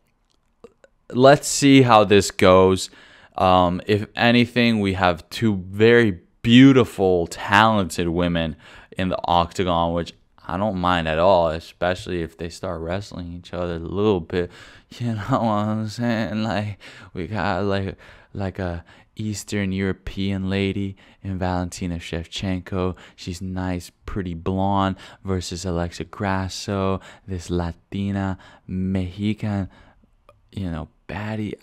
let's see how this goes. If anything, we have 2 very beautiful, talented women in the octagon, which I don't mind at all, especially if they start wrestling each other a little bit. You know what I'm saying? Like, we got like a Eastern European lady in Valentina Shevchenko. She's nice, pretty blonde, versus Alexa Grasso, this Latina, Mexican, baddie.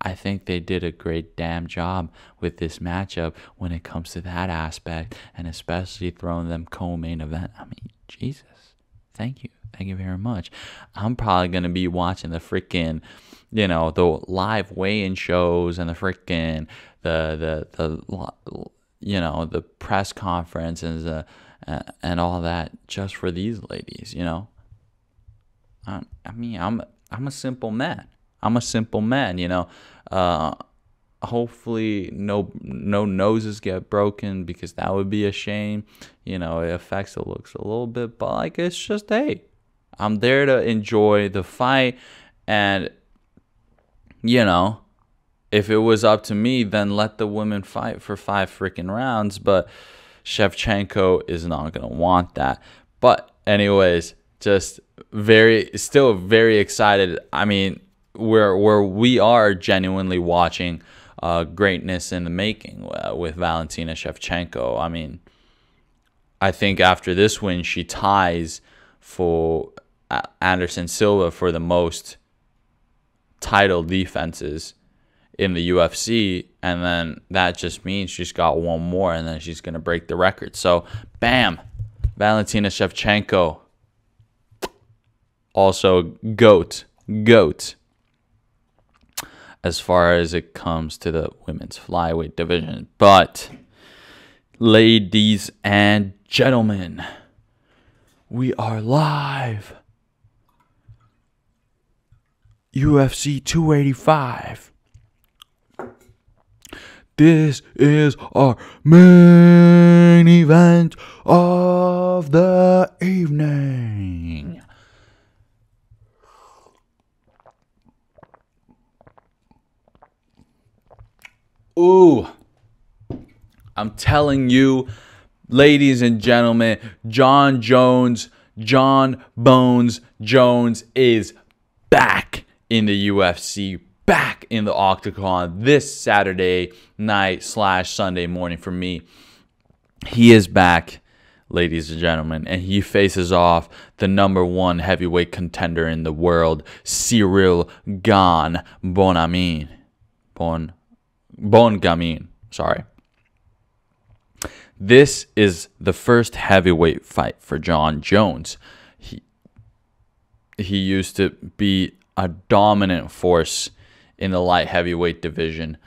I think they did a great damn job with this matchup when it comes to that aspect, and especially throwing them co-main event. I mean, Jesus, thank you very much. I'm probably gonna be watching the freaking, the live weigh-in shows and the freaking the press conferences and all that just for these ladies. I mean, I'm a simple man. Hopefully no noses get broken, because that would be a shame. It affects the looks a little bit, but it's just, hey, I'm there to enjoy the fight. And if it was up to me, then let the women fight for 5 freaking rounds, but Shevchenko is not gonna want that. But anyways, just still very excited. I mean, where we are genuinely watching greatness in the making with Valentina Shevchenko. I mean, I think after this win, she ties for Anderson Silva for the most title defenses in the UFC, and then that just means she's got one more, and then she's going to break the record. So, bam, Valentina Shevchenko, also GOAT, as far as it comes to the women's flyweight division. But, ladies and gentlemen, we are live. UFC 285. This is our main event of the evening. Ooh, I'm telling you, ladies and gentlemen, Jon Bones Jones is back in the UFC, back in the octagon this Saturday night / Sunday morning for me. He is back, ladies and gentlemen, and he faces off the #1 heavyweight contender in the world, Ciryl Gane Bongamin. Sorry. This is the first heavyweight fight for Jon Jones. He used to be a dominant force in the light heavyweight division.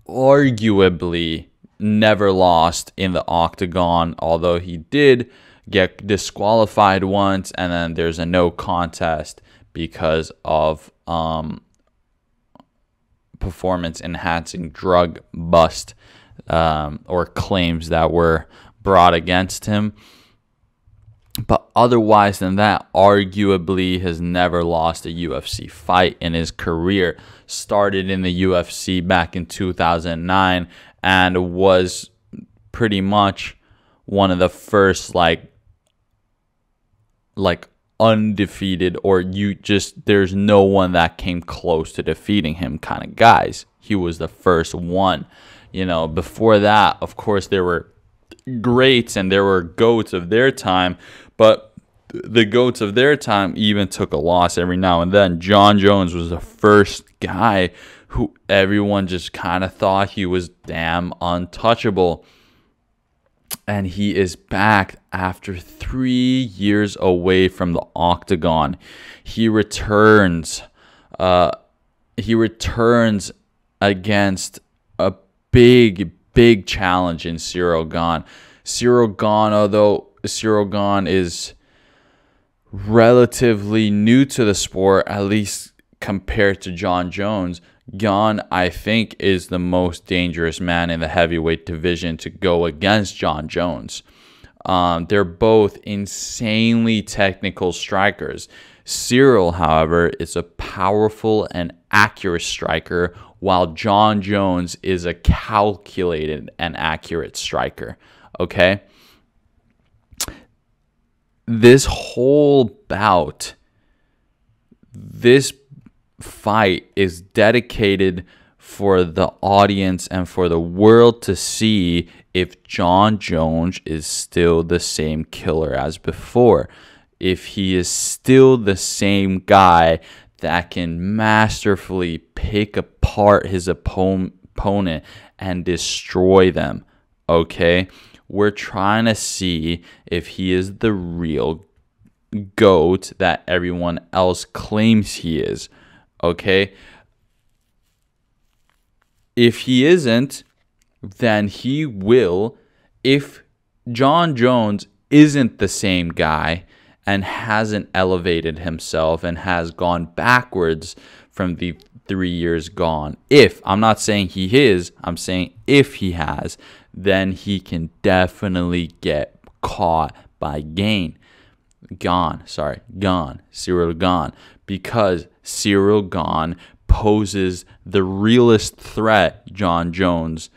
Arguably never lost in the octagon, although he did get disqualified once, and then there's a no contest because of performance enhancing drug bust or claims that were brought against him. But otherwise than that, arguably has never lost a UFC fight in his career. Started in the UFC back in 2009 and was pretty much one of the first like undefeated, or there's no one that came close to defeating him kind of guys. He was the first one. Before that, of course, there were greats and there were GOATs of their time, but the GOATs of their time even took a loss every now and then. Jon Jones was the first guy who everyone just kind of thought he was damn untouchable. And he is back after 3 years away from the octagon. He returns against a big challenge in Ciryl Gane. Although Ciryl Gane is relatively new to the sport, at least compared to Jon Jones, Gane, I think, is the most dangerous man in the heavyweight division to go against Jon Jones. They're both insanely technical strikers. Ciryl, however, is a powerful and accurate striker, while Jon Jones is a calculated and accurate striker. Okay? This whole bout, this fight is dedicated for the audience and for the world to see if Jon Jones is still the same killer as before. If he is still the same guy that can masterfully pick apart his opponent and destroy them. Okay? We're trying to see if he is the real GOAT that everyone else claims he is. Okay? If he isn't, then he will. If Jon Jones isn't the same guy and hasn't elevated himself and has gone backwards from the 3 years gone, I'm not saying he is, I'm saying if he has, then he can definitely get caught by Ciryl Gane, because Ciryl Gane poses the realest threat Jon Jones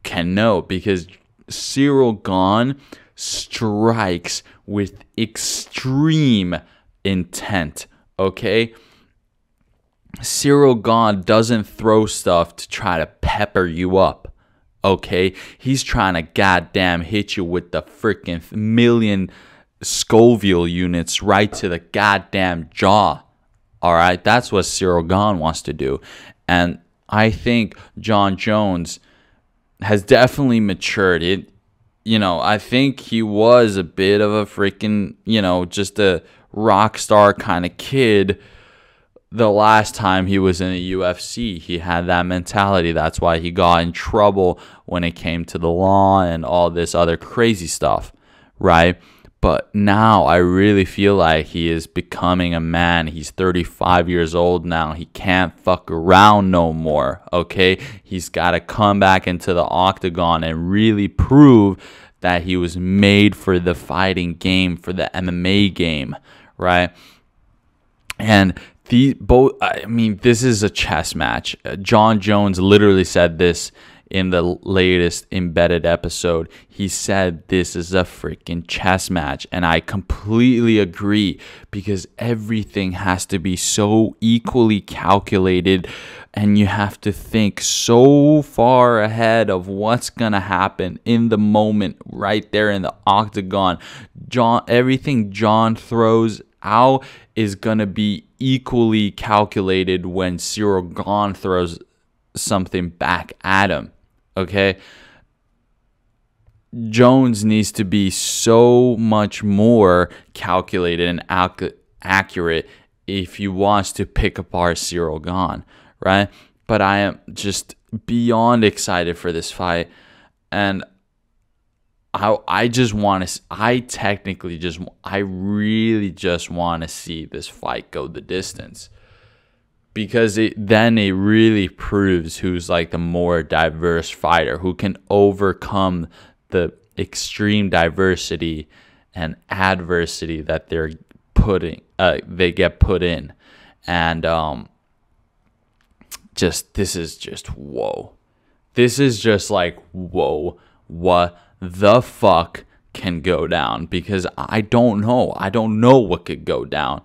can know, because Ciryl Gane strikes with extreme intent, okay? Ciryl Gane doesn't throw stuff to try to pepper you up, okay? He's trying to goddamn hit you with the freaking million Scoville units right to the goddamn jaw. All right? That's what Cyril Gane wants to do. And I think Jon Jones has definitely matured. I think he was a bit of a freaking, just a rock star kind of kid the last time he was in the UFC. He had that mentality. That's why he got in trouble when it came to the law and all this other crazy stuff, right? But now I really feel like he is becoming a man. He's 35 years old now. He can't fuck around no more, okay? He's got to come back into the octagon and really prove that he was made for the fighting game, for the MMA game, right? And this is a chess match. Jon Jones literally said this in the latest Embedded episode. He said this is a freaking chess match, and I completely agree, because everything has to be so equally calculated, and you have to think so far ahead of what's gonna happen in the moment right there in the octagon. Everything Jon throws out is gonna be equally calculated when Cyril Gane throws something back at him. Okay, Jones needs to be so much more calculated and accurate if he wants to pick apart Cyril Gane, right? But I am just beyond excited for this fight, and I really just want to see this fight go the distance. Because then it really proves who's like the more diverse fighter, who can overcome the extreme diversity and adversity that they get put in. And this is just whoa. This is just like whoa. What the fuck can go down? Because I don't know. I don't know what could go down.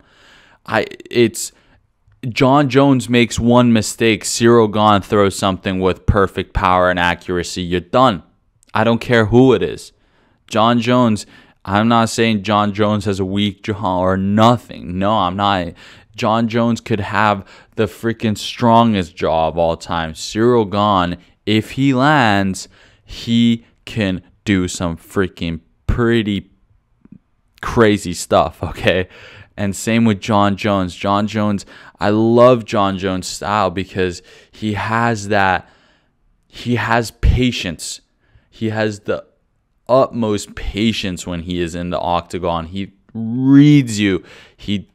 Jon Jones makes one mistake, Cyril Gane throws something with perfect power and accuracy, you're done. I don't care who it is. Jon Jones, I'm not saying Jon Jones has a weak jaw or nothing. No, I'm not. Jon Jones could have the freaking strongest jaw of all time. Cyril Gane, if he lands, he can do some freaking pretty crazy stuff, okay? And same with Jon Jones. Jon Jones, I love Jon Jones' style because he has patience. He has the utmost patience when he is in the octagon. He reads you. He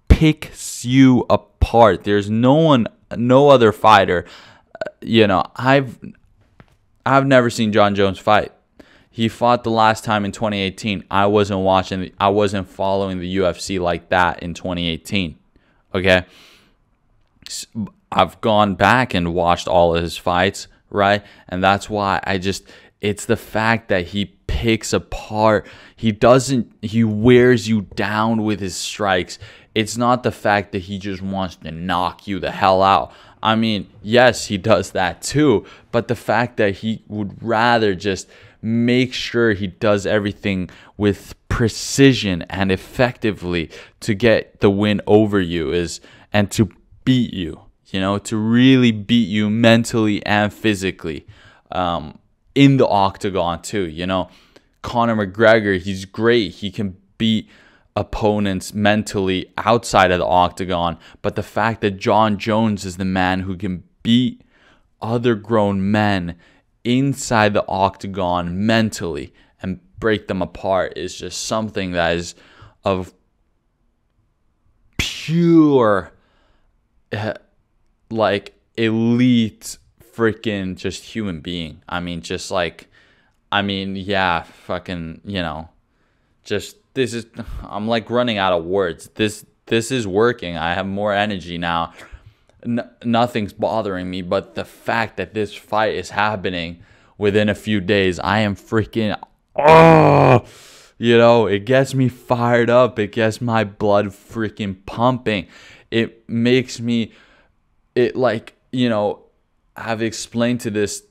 picks you apart. There's no other fighter. I've never seen Jon Jones fight. He fought the last time in 2018. I wasn't following the UFC like that in 2018. Okay? I've gone back and watched all of his fights, right? And that's why it's the fact that he picks apart. He wears you down with his strikes. It's not the fact that he just wants to knock you the hell out. I mean, yes, he does that too, but the fact that he would rather just make sure he does everything with precision and effectively to get the win over you and to beat you, to really beat you mentally and physically in the octagon too. Conor McGregor, he's great. He can beat opponents mentally outside of the octagon, but the fact that Jon Jones is the man who can beat other grown men inside the octagon mentally and break them apart is just something that is of pure like elite freaking just human being. I'm like running out of words. This is working. I have more energy now. Nothing's bothering me, but the fact that this fight is happening within a few days, I am freaking, it gets me fired up. It gets my blood freaking pumping. It makes me, I've explained this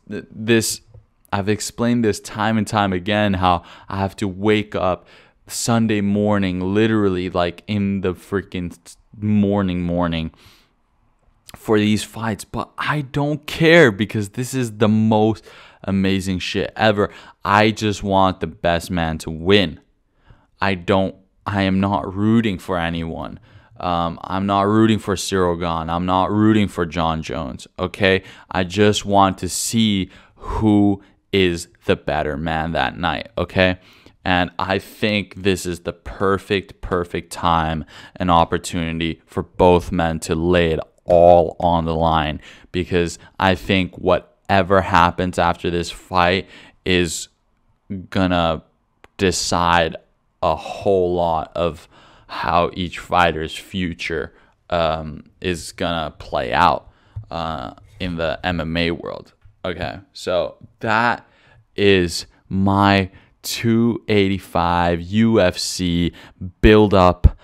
time and time again, how I have to wake up Sunday morning, literally like in the freaking morning for these fights. But I don't care, because this is the most amazing shit ever. I just want the best man to win. I am not rooting for anyone. I'm not rooting for Cyril Gane. I'm not rooting for John Jones. Okay, I just want to see who is the better man that night. Okay, and I think this is the perfect time and opportunity for both men to lay it all on the line, because I think whatever happens after this fight is gonna decide a whole lot of how each fighter's future is gonna play out in the MMA world. Okay, so that is my 285 UFC build-up.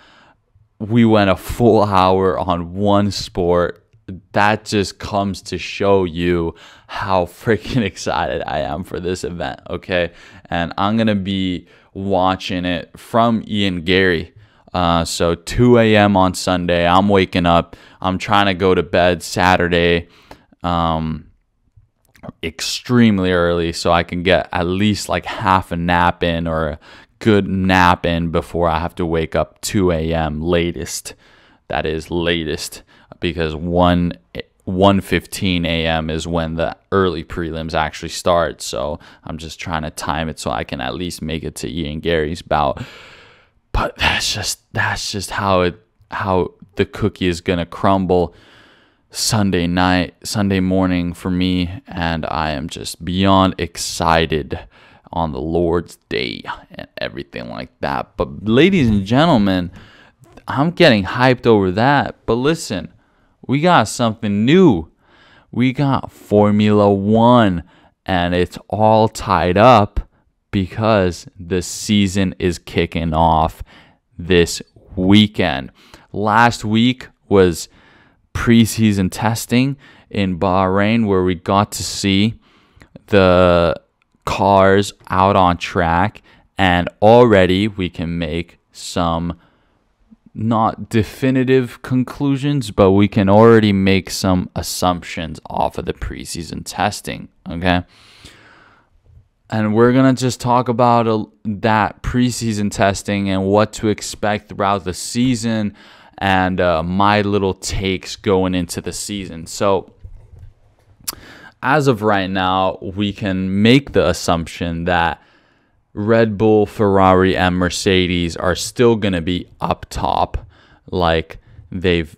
We went a full hour on one sport. That just comes to show you how freaking excited I am for this event, okay? And I'm going to be watching it from Ian Gary. So 2 a.m. on Sunday, I'm waking up. I'm trying to go to bed Saturday extremely early so I can get at least like half a nap in, or a good nap in, before I have to wake up 2 a.m. latest. That is latest, because 1:15 a.m. is when the early prelims actually start. So I'm just trying to time it so I can at least make it to Ian Gary's bout. But that's just how the cookie is gonna crumble Sunday morning for me, and I am just beyond excited on the Lord's Day and everything like that. But ladies and gentlemen, I'm getting hyped over that. But listen, we got something new. We got Formula One, and it's all tied up because the season is kicking off this weekend. Last week was preseason testing in Bahrain, where we got to see the cars out on track, and already we can make some not definitive conclusions, but we can already make some assumptions off of the preseason testing, okay? And we're going to just talk about that preseason testing and what to expect throughout the season, and my little takes going into the season. So as of right now, we can make the assumption that Red Bull, Ferrari, and Mercedes are still going to be up top like they've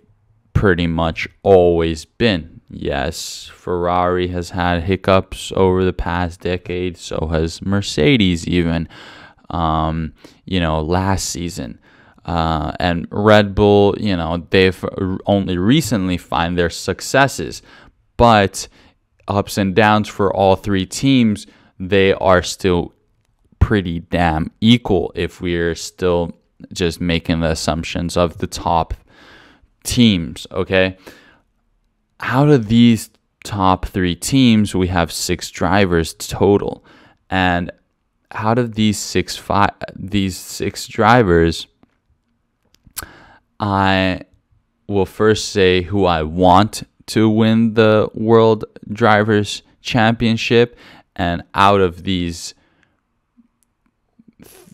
pretty much always been. Yes, Ferrari has had hiccups over the past decade. So has Mercedes even, last season. And Red Bull, they've only recently found their successes. But ups and downs for all three teams, they are still pretty damn equal if we're still just making the assumptions of the top teams, okay? Out of these top three teams, we have 6 drivers total. And out of these six drivers, I will first say who I want to win the World Drivers' Championship. And out of these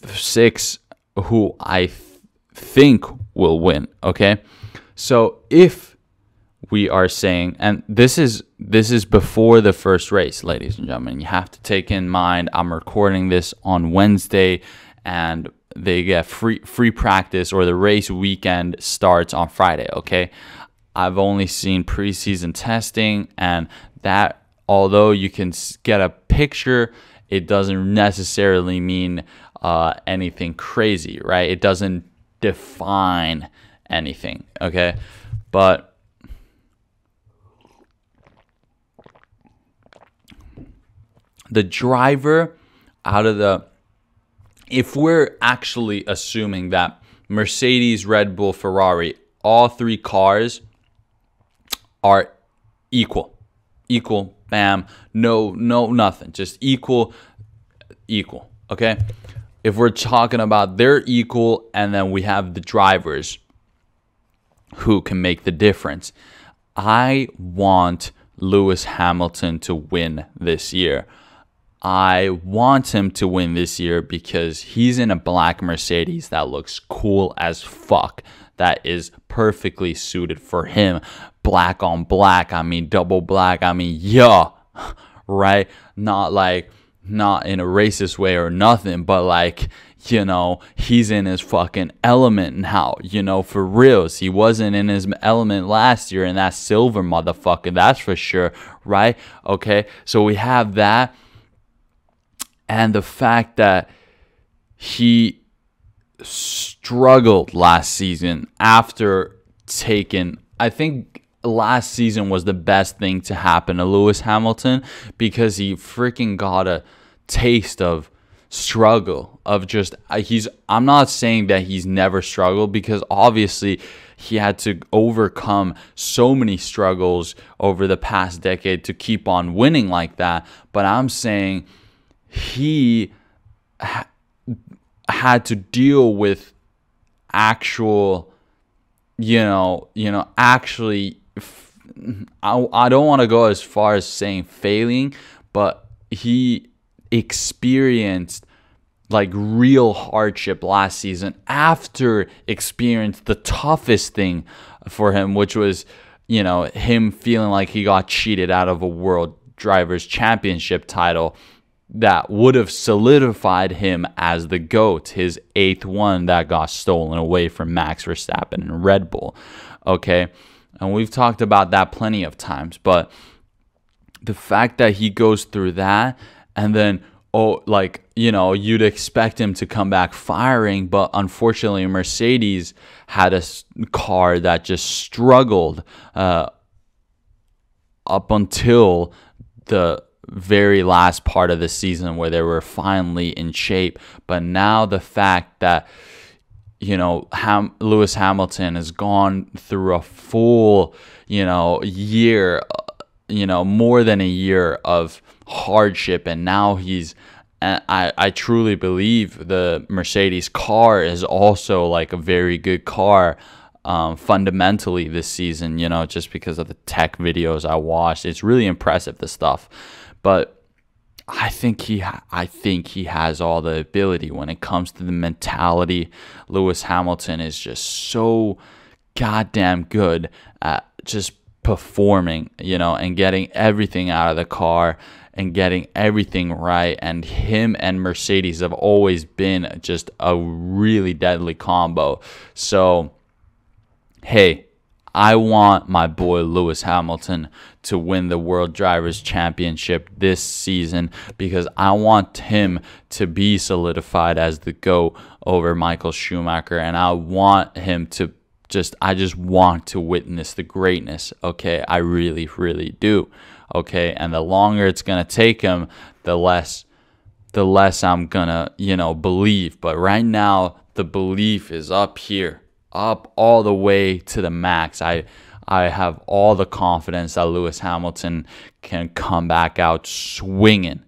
6, who I think will win, okay? So if we are saying, and this is before the first race, ladies and gentlemen, you have to take in mind I'm recording this on Wednesday, and they get free practice, or the race weekend starts on Friday, okay? I've only seen preseason testing, and that, although you can get a picture, it doesn't necessarily mean anything crazy, right? It doesn't define anything, okay? But the driver out of the, if we're actually assuming that Mercedes, Red Bull, Ferrari, all 3 cars are equal, equal, bam, no, nothing, just equal, okay? If we're talking about they're equal, and then we have the drivers who can make the difference. I want Lewis Hamilton to win this year. I want him to win this year because he's in a black Mercedes that looks cool as fuck. That is perfectly suited for him. Black on black. I mean, double black. I mean, yeah. Right? Not in a racist way or nothing, but like, you know, he's in his fucking element now, you know, for reals. He wasn't in his element last year in that silver motherfucker, that's for sure, right? Okay, so we have that, and the fact that he struggled last season after taking, I think last season was the best thing to happen to Lewis Hamilton because he freaking got a taste of struggle, of just I'm not saying that he's never struggled, because obviously he had to overcome so many struggles over the past decade to keep on winning like that, but I'm saying he had to deal with actual, actually, I don't want to go as far as saying failing, but he experienced like real hardship last season after experienced the toughest thing for him, which was, him feeling like he got cheated out of a World Drivers' Championship title that would have solidified him as the GOAT, his 8th one that got stolen away from Max Verstappen and Red Bull. Okay, and we've talked about that plenty of times, but the fact that he goes through that, and then, you'd expect him to come back firing, but unfortunately Mercedes had a car that just struggled up until the very last part of the season where they were finally in shape. But now the fact that, Lewis Hamilton has gone through a full, year, more than a year of hardship, and now I truly believe the Mercedes car is also like a very good car fundamentally this season, just because of the tech videos I watched. It's really impressive, the stuff. But I think he has all the ability when it comes to the mentality. Lewis Hamilton is just so goddamn good at just performing, and getting everything out of the car and getting everything right. And him and Mercedes have always been just a really deadly combo. So, hey, I want my boy Lewis Hamilton to win the World Drivers' Championship this season because I want him to be solidified as the GOAT over Michael Schumacher, and I want him to I just want to witness the greatness, okay? I really, really do, okay? And the longer it's going to take him, the less I'm going to, believe. But right now, the belief is up here, up all the way to the max. I have all the confidence that Lewis Hamilton can come back out swinging,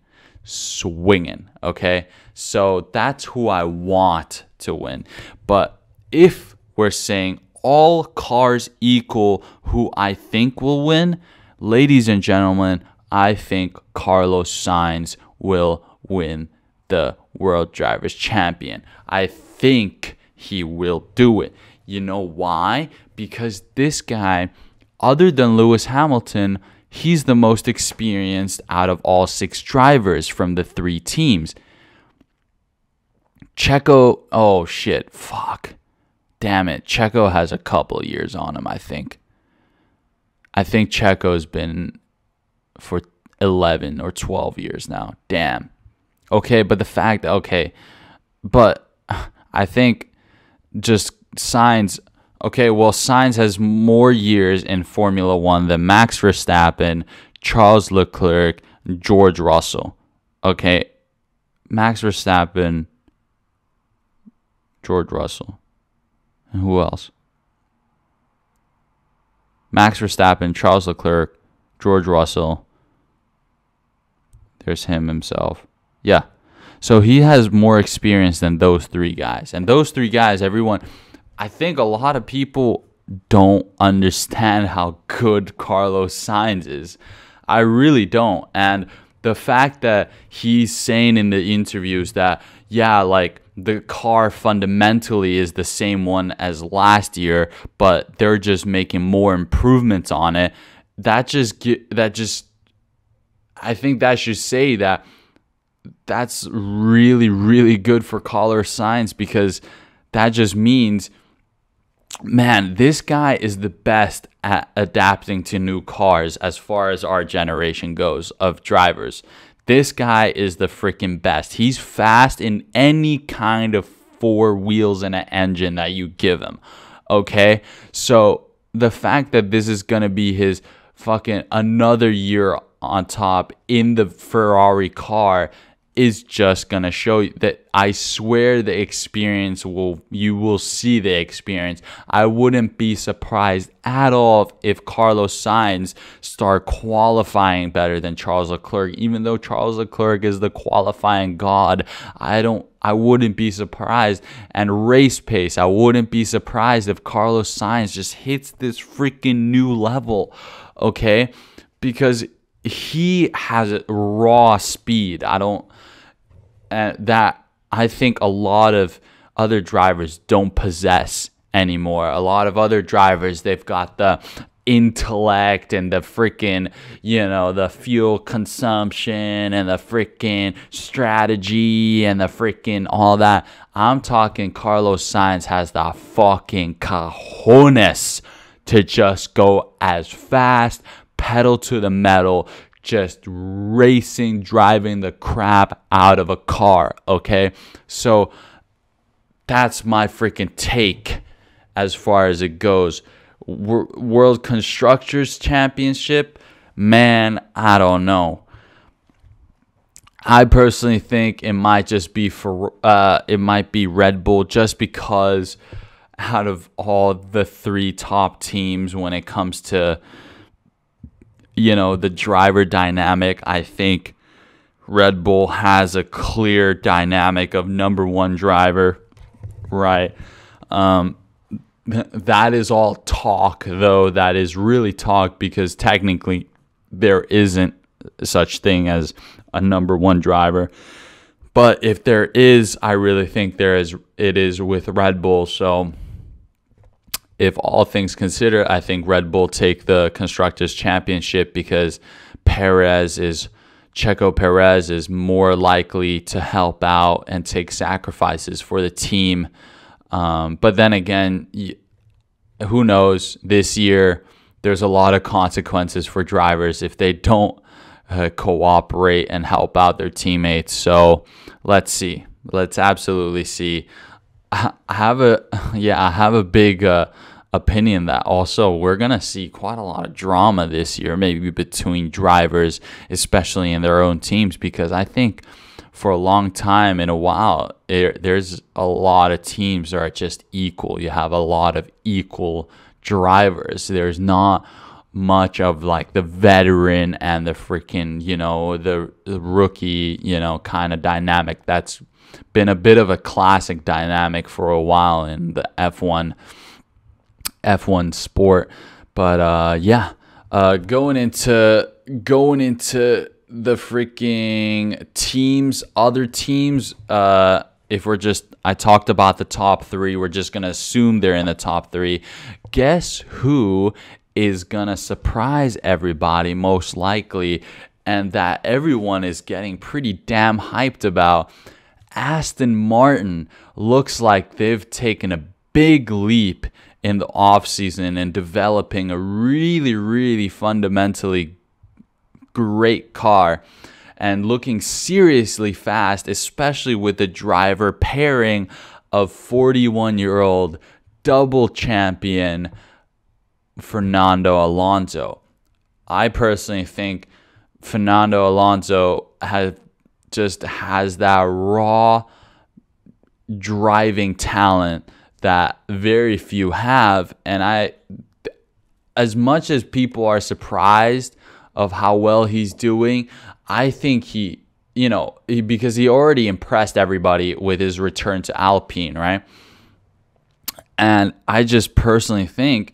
okay? So that's who I want to win. But if we're saying all cars equal who I think will win, ladies and gentlemen, I think Carlos Sainz will win the World Drivers' Champion. I think he will do it. You know why? Because this guy, other than Lewis Hamilton, he's the most experienced out of all 6 drivers from the 3 teams. Checo, oh shit, fuck. Damn it, Checo has a couple of years on him, I think. I think Checo's been for 11 or 12 years now. Damn. Okay, but the fact, but I think just Sainz, Sainz has more years in Formula 1 than Max Verstappen, Charles Leclerc, George Russell. Okay, Max Verstappen, George Russell. And who else? Max Verstappen, Charles Leclerc, George Russell, There's him himself. Yeah. So he has more experience than those 3 guys. And those 3 guys, I think a lot of people don't understand how good Carlos Sainz is. I really don't. And the fact that he's saying in the interviews that, yeah, like the car fundamentally is the same one as last year, but they're just making more improvements on it. I think that should say that that's really, really good for Carlos Sainz, because that just means, man, this guy is the best at adapting to new cars as far as our generation goes of drivers. This guy is the freaking best. He's fast in any kind of 4 wheels and an engine that you give him. Okay? So the fact that this is going to be his fucking another year on top in the Ferrari car is just going to show you that, I swear, the experience you will see the experience. I wouldn't be surprised at all if Carlos Sainz start qualifying better than Charles Leclerc, even though Charles Leclerc is the qualifying god. I wouldn't be surprised. And race pace, I wouldn't be surprised if Carlos Sainz just hits this freaking new level, okay? Because he has raw speed. That I think a lot of other drivers don't possess anymore. A lot of other drivers, they've got the intellect and the freaking, the fuel consumption and the freaking strategy and the freaking all that. I'm talking Carlos Sainz has the fucking cojones to just go as fast, pedal to the metal, just racing, driving the crap out of a car, okay? So that's my freaking take as far as it goes. World Constructors Championship, man, I don't know. I personally think it might just be it might be Red Bull, just because out of all the 3 top teams when it comes to the driver dynamic, I think Red Bull has a clear dynamic of number 1 driver, right? That is all talk, though. That is really talk, because technically there isn't such thing as a number 1 driver. But if there is, I really think it is with Red Bull. So if all things considered, I think Red Bull take the Constructors' Championship, because Checo Perez is more likely to help out and take sacrifices for the team. But then again, who knows? This year, there's a lot of consequences for drivers if they don't cooperate and help out their teammates. So let's see. Let's absolutely see. I have a big opinion that also we're going to see quite a lot of drama this year, maybe between drivers, especially in their own teams, because I think for a long time, in a while, there's a lot of teams that are just equal. You have a lot of equal drivers. There's not much of like the veteran and the freaking, the rookie, kind of dynamic. That's been a bit of a classic dynamic for a while in the F1 sport. But going into the freaking teams, other teams, I talked about the top 3, we're just gonna assume they're in the top 3. Guess who is gonna surprise everybody most likely, and that everyone is getting pretty damn hyped about? Aston Martin looks like they've taken a big leap in the offseason and developing a really, really fundamentally great car and looking seriously fast, especially with the driver pairing of 41-year-old double champion Fernando Alonso. I personally think Fernando Alonso has that raw driving talent that very few have, and as much as people are surprised of how well he's doing, I think because he already impressed everybody with his return to Alpine, right? And I just personally think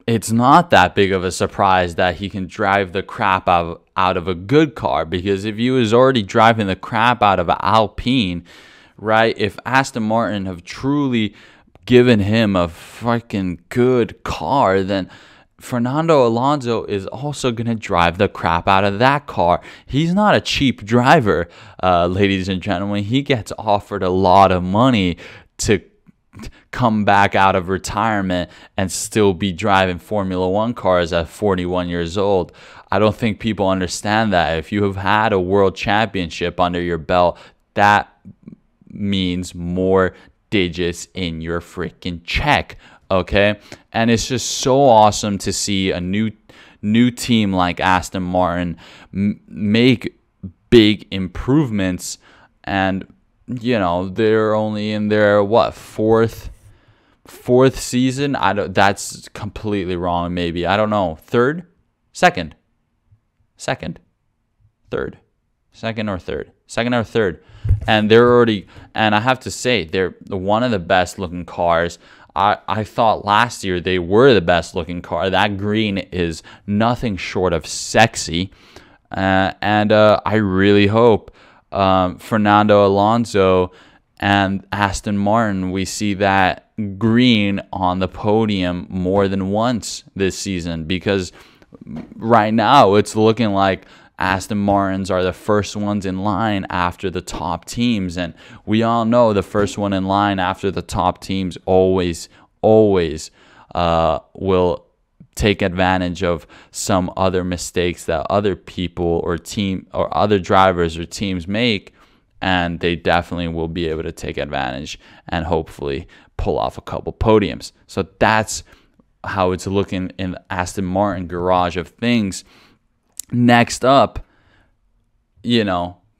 it's not that big of a surprise that he can drive the crap out of a good car, because if he was already driving the crap out of an Alpine, right? If Aston Martin have truly given him a fucking good car, then Fernando Alonso is also going to drive the crap out of that car. He's not a cheap driver, ladies and gentlemen. He gets offered a lot of money to come back out of retirement and still be driving Formula One cars at 41 years old. I don't think people understand that. If you have had a world championship under your belt, that means more digits in your freaking check, okay? And it's just so awesome to see a new team like Aston Martin make big improvements. And they're only in their fourth season. That's completely wrong. Maybe, I don't know, second or third. And they're already, and I have to say, they're one of the best looking cars. I thought last year they were the best looking car. That green is nothing short of sexy, and I really hope Fernando Alonso and Aston Martin, we see that green on the podium more than once this season, because right now it's looking like Aston Martins are the first ones in line after the top teams, and we all know the first one in line after the top teams always will take advantage of some other mistakes that other people or other drivers or teams make, and they definitely will be able to take advantage and hopefully pull off a couple podiums. So that's how it's looking in the Aston Martin garage of things. Next up,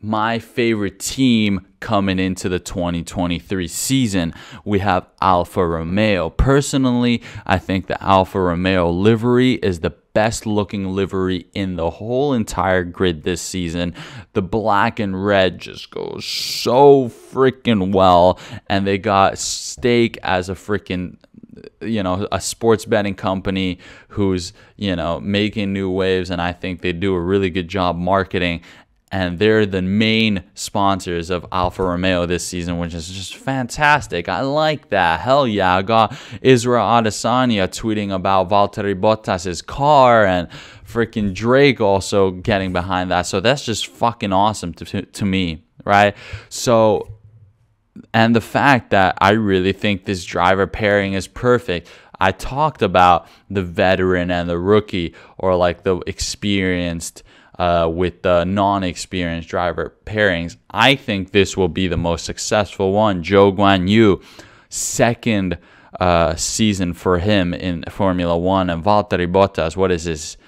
my favorite team coming into the 2023 season, we have Alfa Romeo. Personally, I think the Alfa Romeo livery is the best looking livery in the whole entire grid this season. The black and red just goes so freaking well, and they got stake as a freaking a sports betting company who's making new waves, and I think they do a really good job marketing. And they're the main sponsors of Alfa Romeo this season, which is just fantastic. I like that. Hell yeah. I got Israel Adesanya tweeting about Valtteri Bottas' car, and freaking Drake also getting behind that. So that's just fucking awesome to me, right? So, and the fact that I really think this driver pairing is perfect. I talked about the veteran and the rookie, or like the experienced with the non-experienced driver pairings. I think this will be the most successful one. Zhou Guanyu, second season for him in Formula One, and Valtteri Bottas, what is his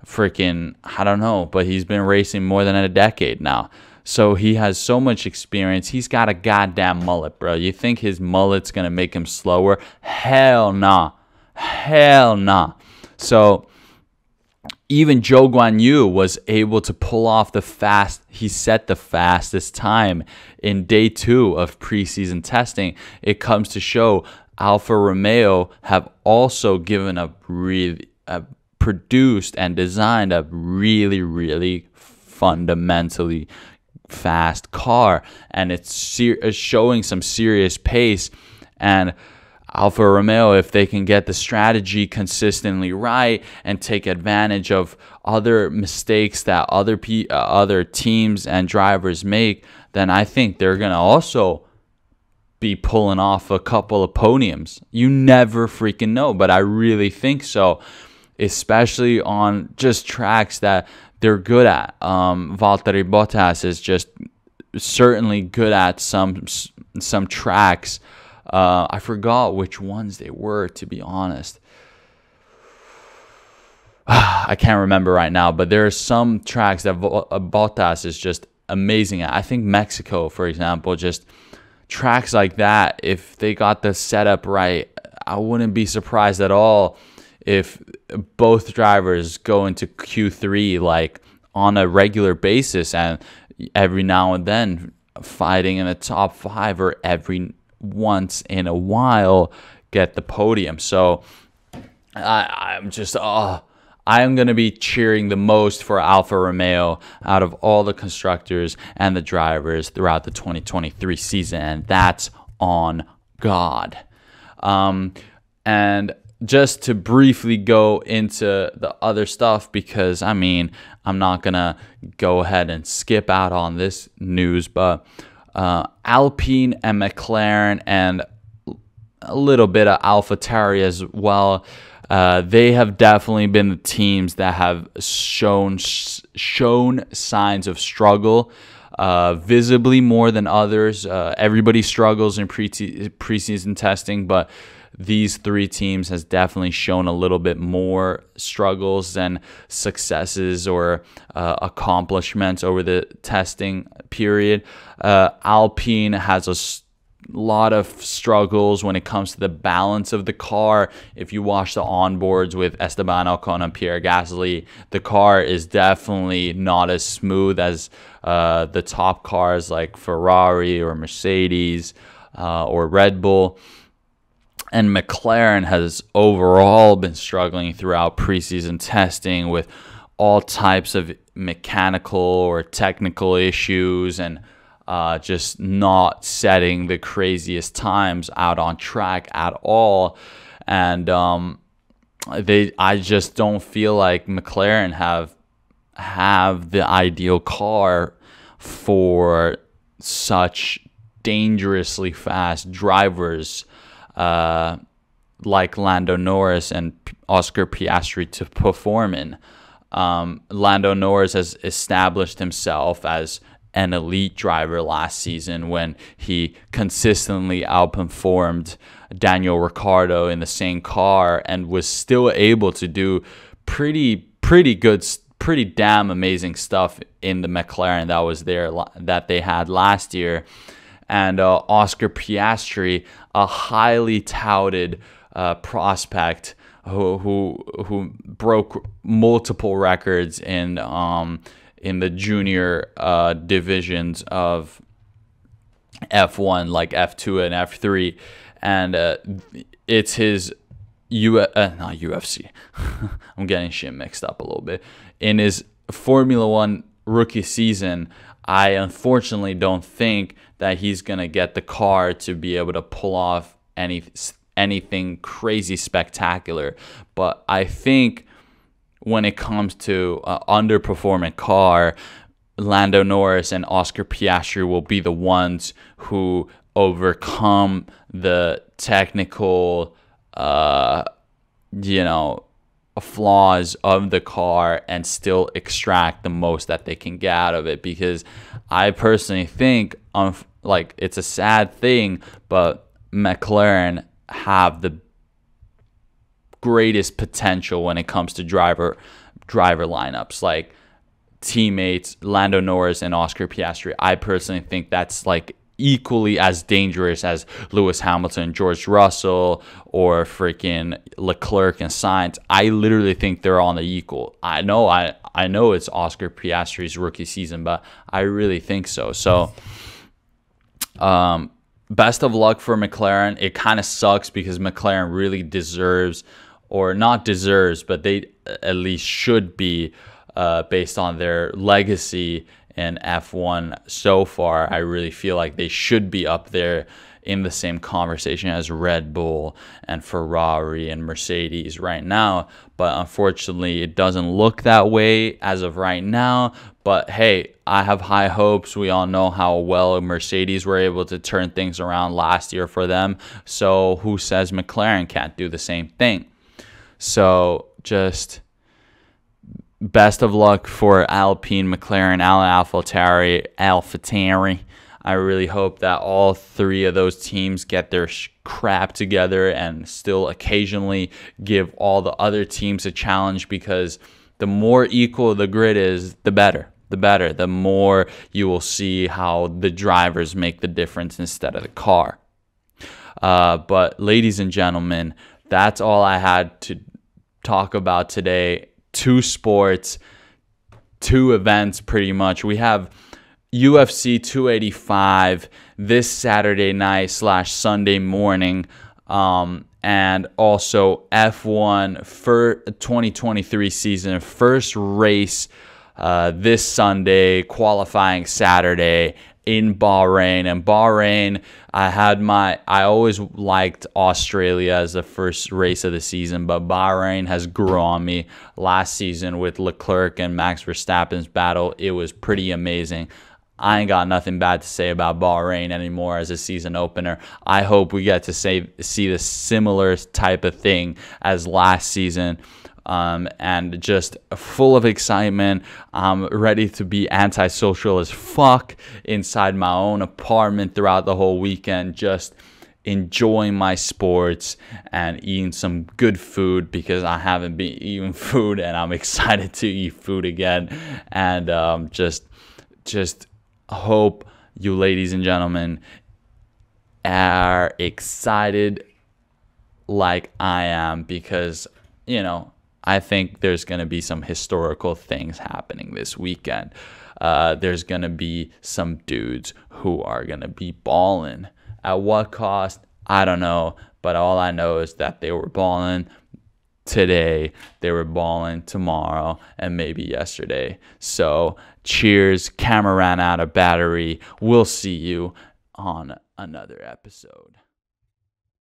freaking, I don't know, but he's been racing more than a decade now. So he has so much experience. He's got a goddamn mullet, bro. You think his mullet's going to make him slower? Hell nah. Hell nah. So even Zhou Guanyu was able to pull off he set the fastest time in day 2 of preseason testing. It comes to show Alfa Romeo have also produced and designed a really fundamentally fast car, and it's showing some serious pace. And Alfa Romeo, if they can get the strategy consistently right and take advantage of other mistakes that other teams and drivers make, then I think they're going to also be pulling off a couple of podiums. You never freaking know, but I really think so, especially on just tracks that they're good at. Valtteri Bottas is just certainly good at some tracks. I forgot which ones they were, to be honest. I can't remember right now, but there are some tracks that Bottas is just amazing at. I think Mexico, for example, just tracks like that, if they got the setup right, I wouldn't be surprised at all if both drivers go into Q3 like on a regular basis, and every now and then fighting in the top 5, or every once in a while get the podium. So I'm going to be cheering the most for Alfa Romeo out of all the constructors and the drivers throughout the 2023 season, and that's on God. And just to briefly go into the other stuff, because I mean, I'm not going to go ahead and skip out on this news, but Alpine and McLaren and a little bit of AlphaTauri as well, they have definitely been the teams that have shown signs of struggle, visibly more than others. Everybody struggles in preseason testing, but these 3 teams has definitely shown a little bit more struggles than successes or accomplishments over the testing period. Alpine has a lot of struggles when it comes to the balance of the car. If you watch the onboards with Esteban Ocon and Pierre Gasly, the car is definitely not as smooth as the top cars like Ferrari or Mercedes or Red Bull. And McLaren has overall been struggling throughout preseason testing with all types of mechanical or technical issues, and just not setting the craziest times out on track at all. And I just don't feel like McLaren have the ideal car for such dangerously fast drivers like Lando Norris and Oscar Piastri to perform in. Lando Norris has established himself as an elite driver last season when he consistently outperformed Daniel Ricciardo in the same car, and was still able to do pretty good, pretty damn amazing stuff in the McLaren that they had last year. And Oscar Piastri, a highly touted prospect who broke multiple records in the junior divisions of F1, like F2 and F3, and it's his not UFC. I'm getting shit mixed up a little bit. In his Formula One rookie season, I unfortunately don't think that he's gonna get the car to be able to pull off anything crazy spectacular. But I think when it comes to underperforming car, Lando Norris and Oscar Piastri will be the ones who overcome the technical, flaws of the car and still extract the most that they can get out of it. Because I personally think, it's a sad thing, but McLaren have the greatest potential when it comes to driver lineups, like teammates Lando Norris and Oscar Piastri. I personally think that's like equally as dangerous as Lewis Hamilton, George Russell, or freaking Leclerc and Sainz. I literally think they're on the equal. I know it's Oscar Piastri's rookie season, but I really think so. So best of luck for McLaren. It kind of sucks because McLaren really deserves, or not deserves, but they at least should be, based on their legacy in F1 so far. I really feel like they should be up there in the same conversation as Red Bull and Ferrari and Mercedes right now. But unfortunately, it doesn't look that way as of right now. But hey, I have high hopes. We all know how well Mercedes were able to turn things around last year for them. So who says McLaren can't do the same thing? So just best of luck for Alpine, McLaren, AlphaTauri. I really hope that all 3 of those teams get their crap together and still occasionally give all the other teams a challenge, because the more equal the grid is, the better. The more you will see how the drivers make the difference instead of the car. But ladies and gentlemen, that's all I had to talk about today. 2 sports, two events pretty much. We have UFC 285 this Saturday night / Sunday morning, and also F1 for 2023 season, first race this Sunday, qualifying Saturday in Bahrain. And Bahrain, I always liked Australia as the first race of the season, but Bahrain has grew on me. Last season with Leclerc and Max Verstappen's battle, it was pretty amazing. I ain't got nothing bad to say about Bahrain anymore as a season opener. I hope we get to see the similar type of thing as last season. And just full of excitement. I'm ready to be antisocial as fuck inside my own apartment throughout the whole weekend, just enjoying my sports and eating some good food, because I haven't been eating food and I'm excited to eat food again. And just hope you ladies and gentlemen are excited like I am, because I think there's going to be some historical things happening this weekend. There's going to be some dudes who are going to be balling. At what cost? I don't know. But all I know is that they were balling today, they were balling tomorrow, and maybe yesterday. So cheers. Camera ran out of battery. We'll see you on another episode.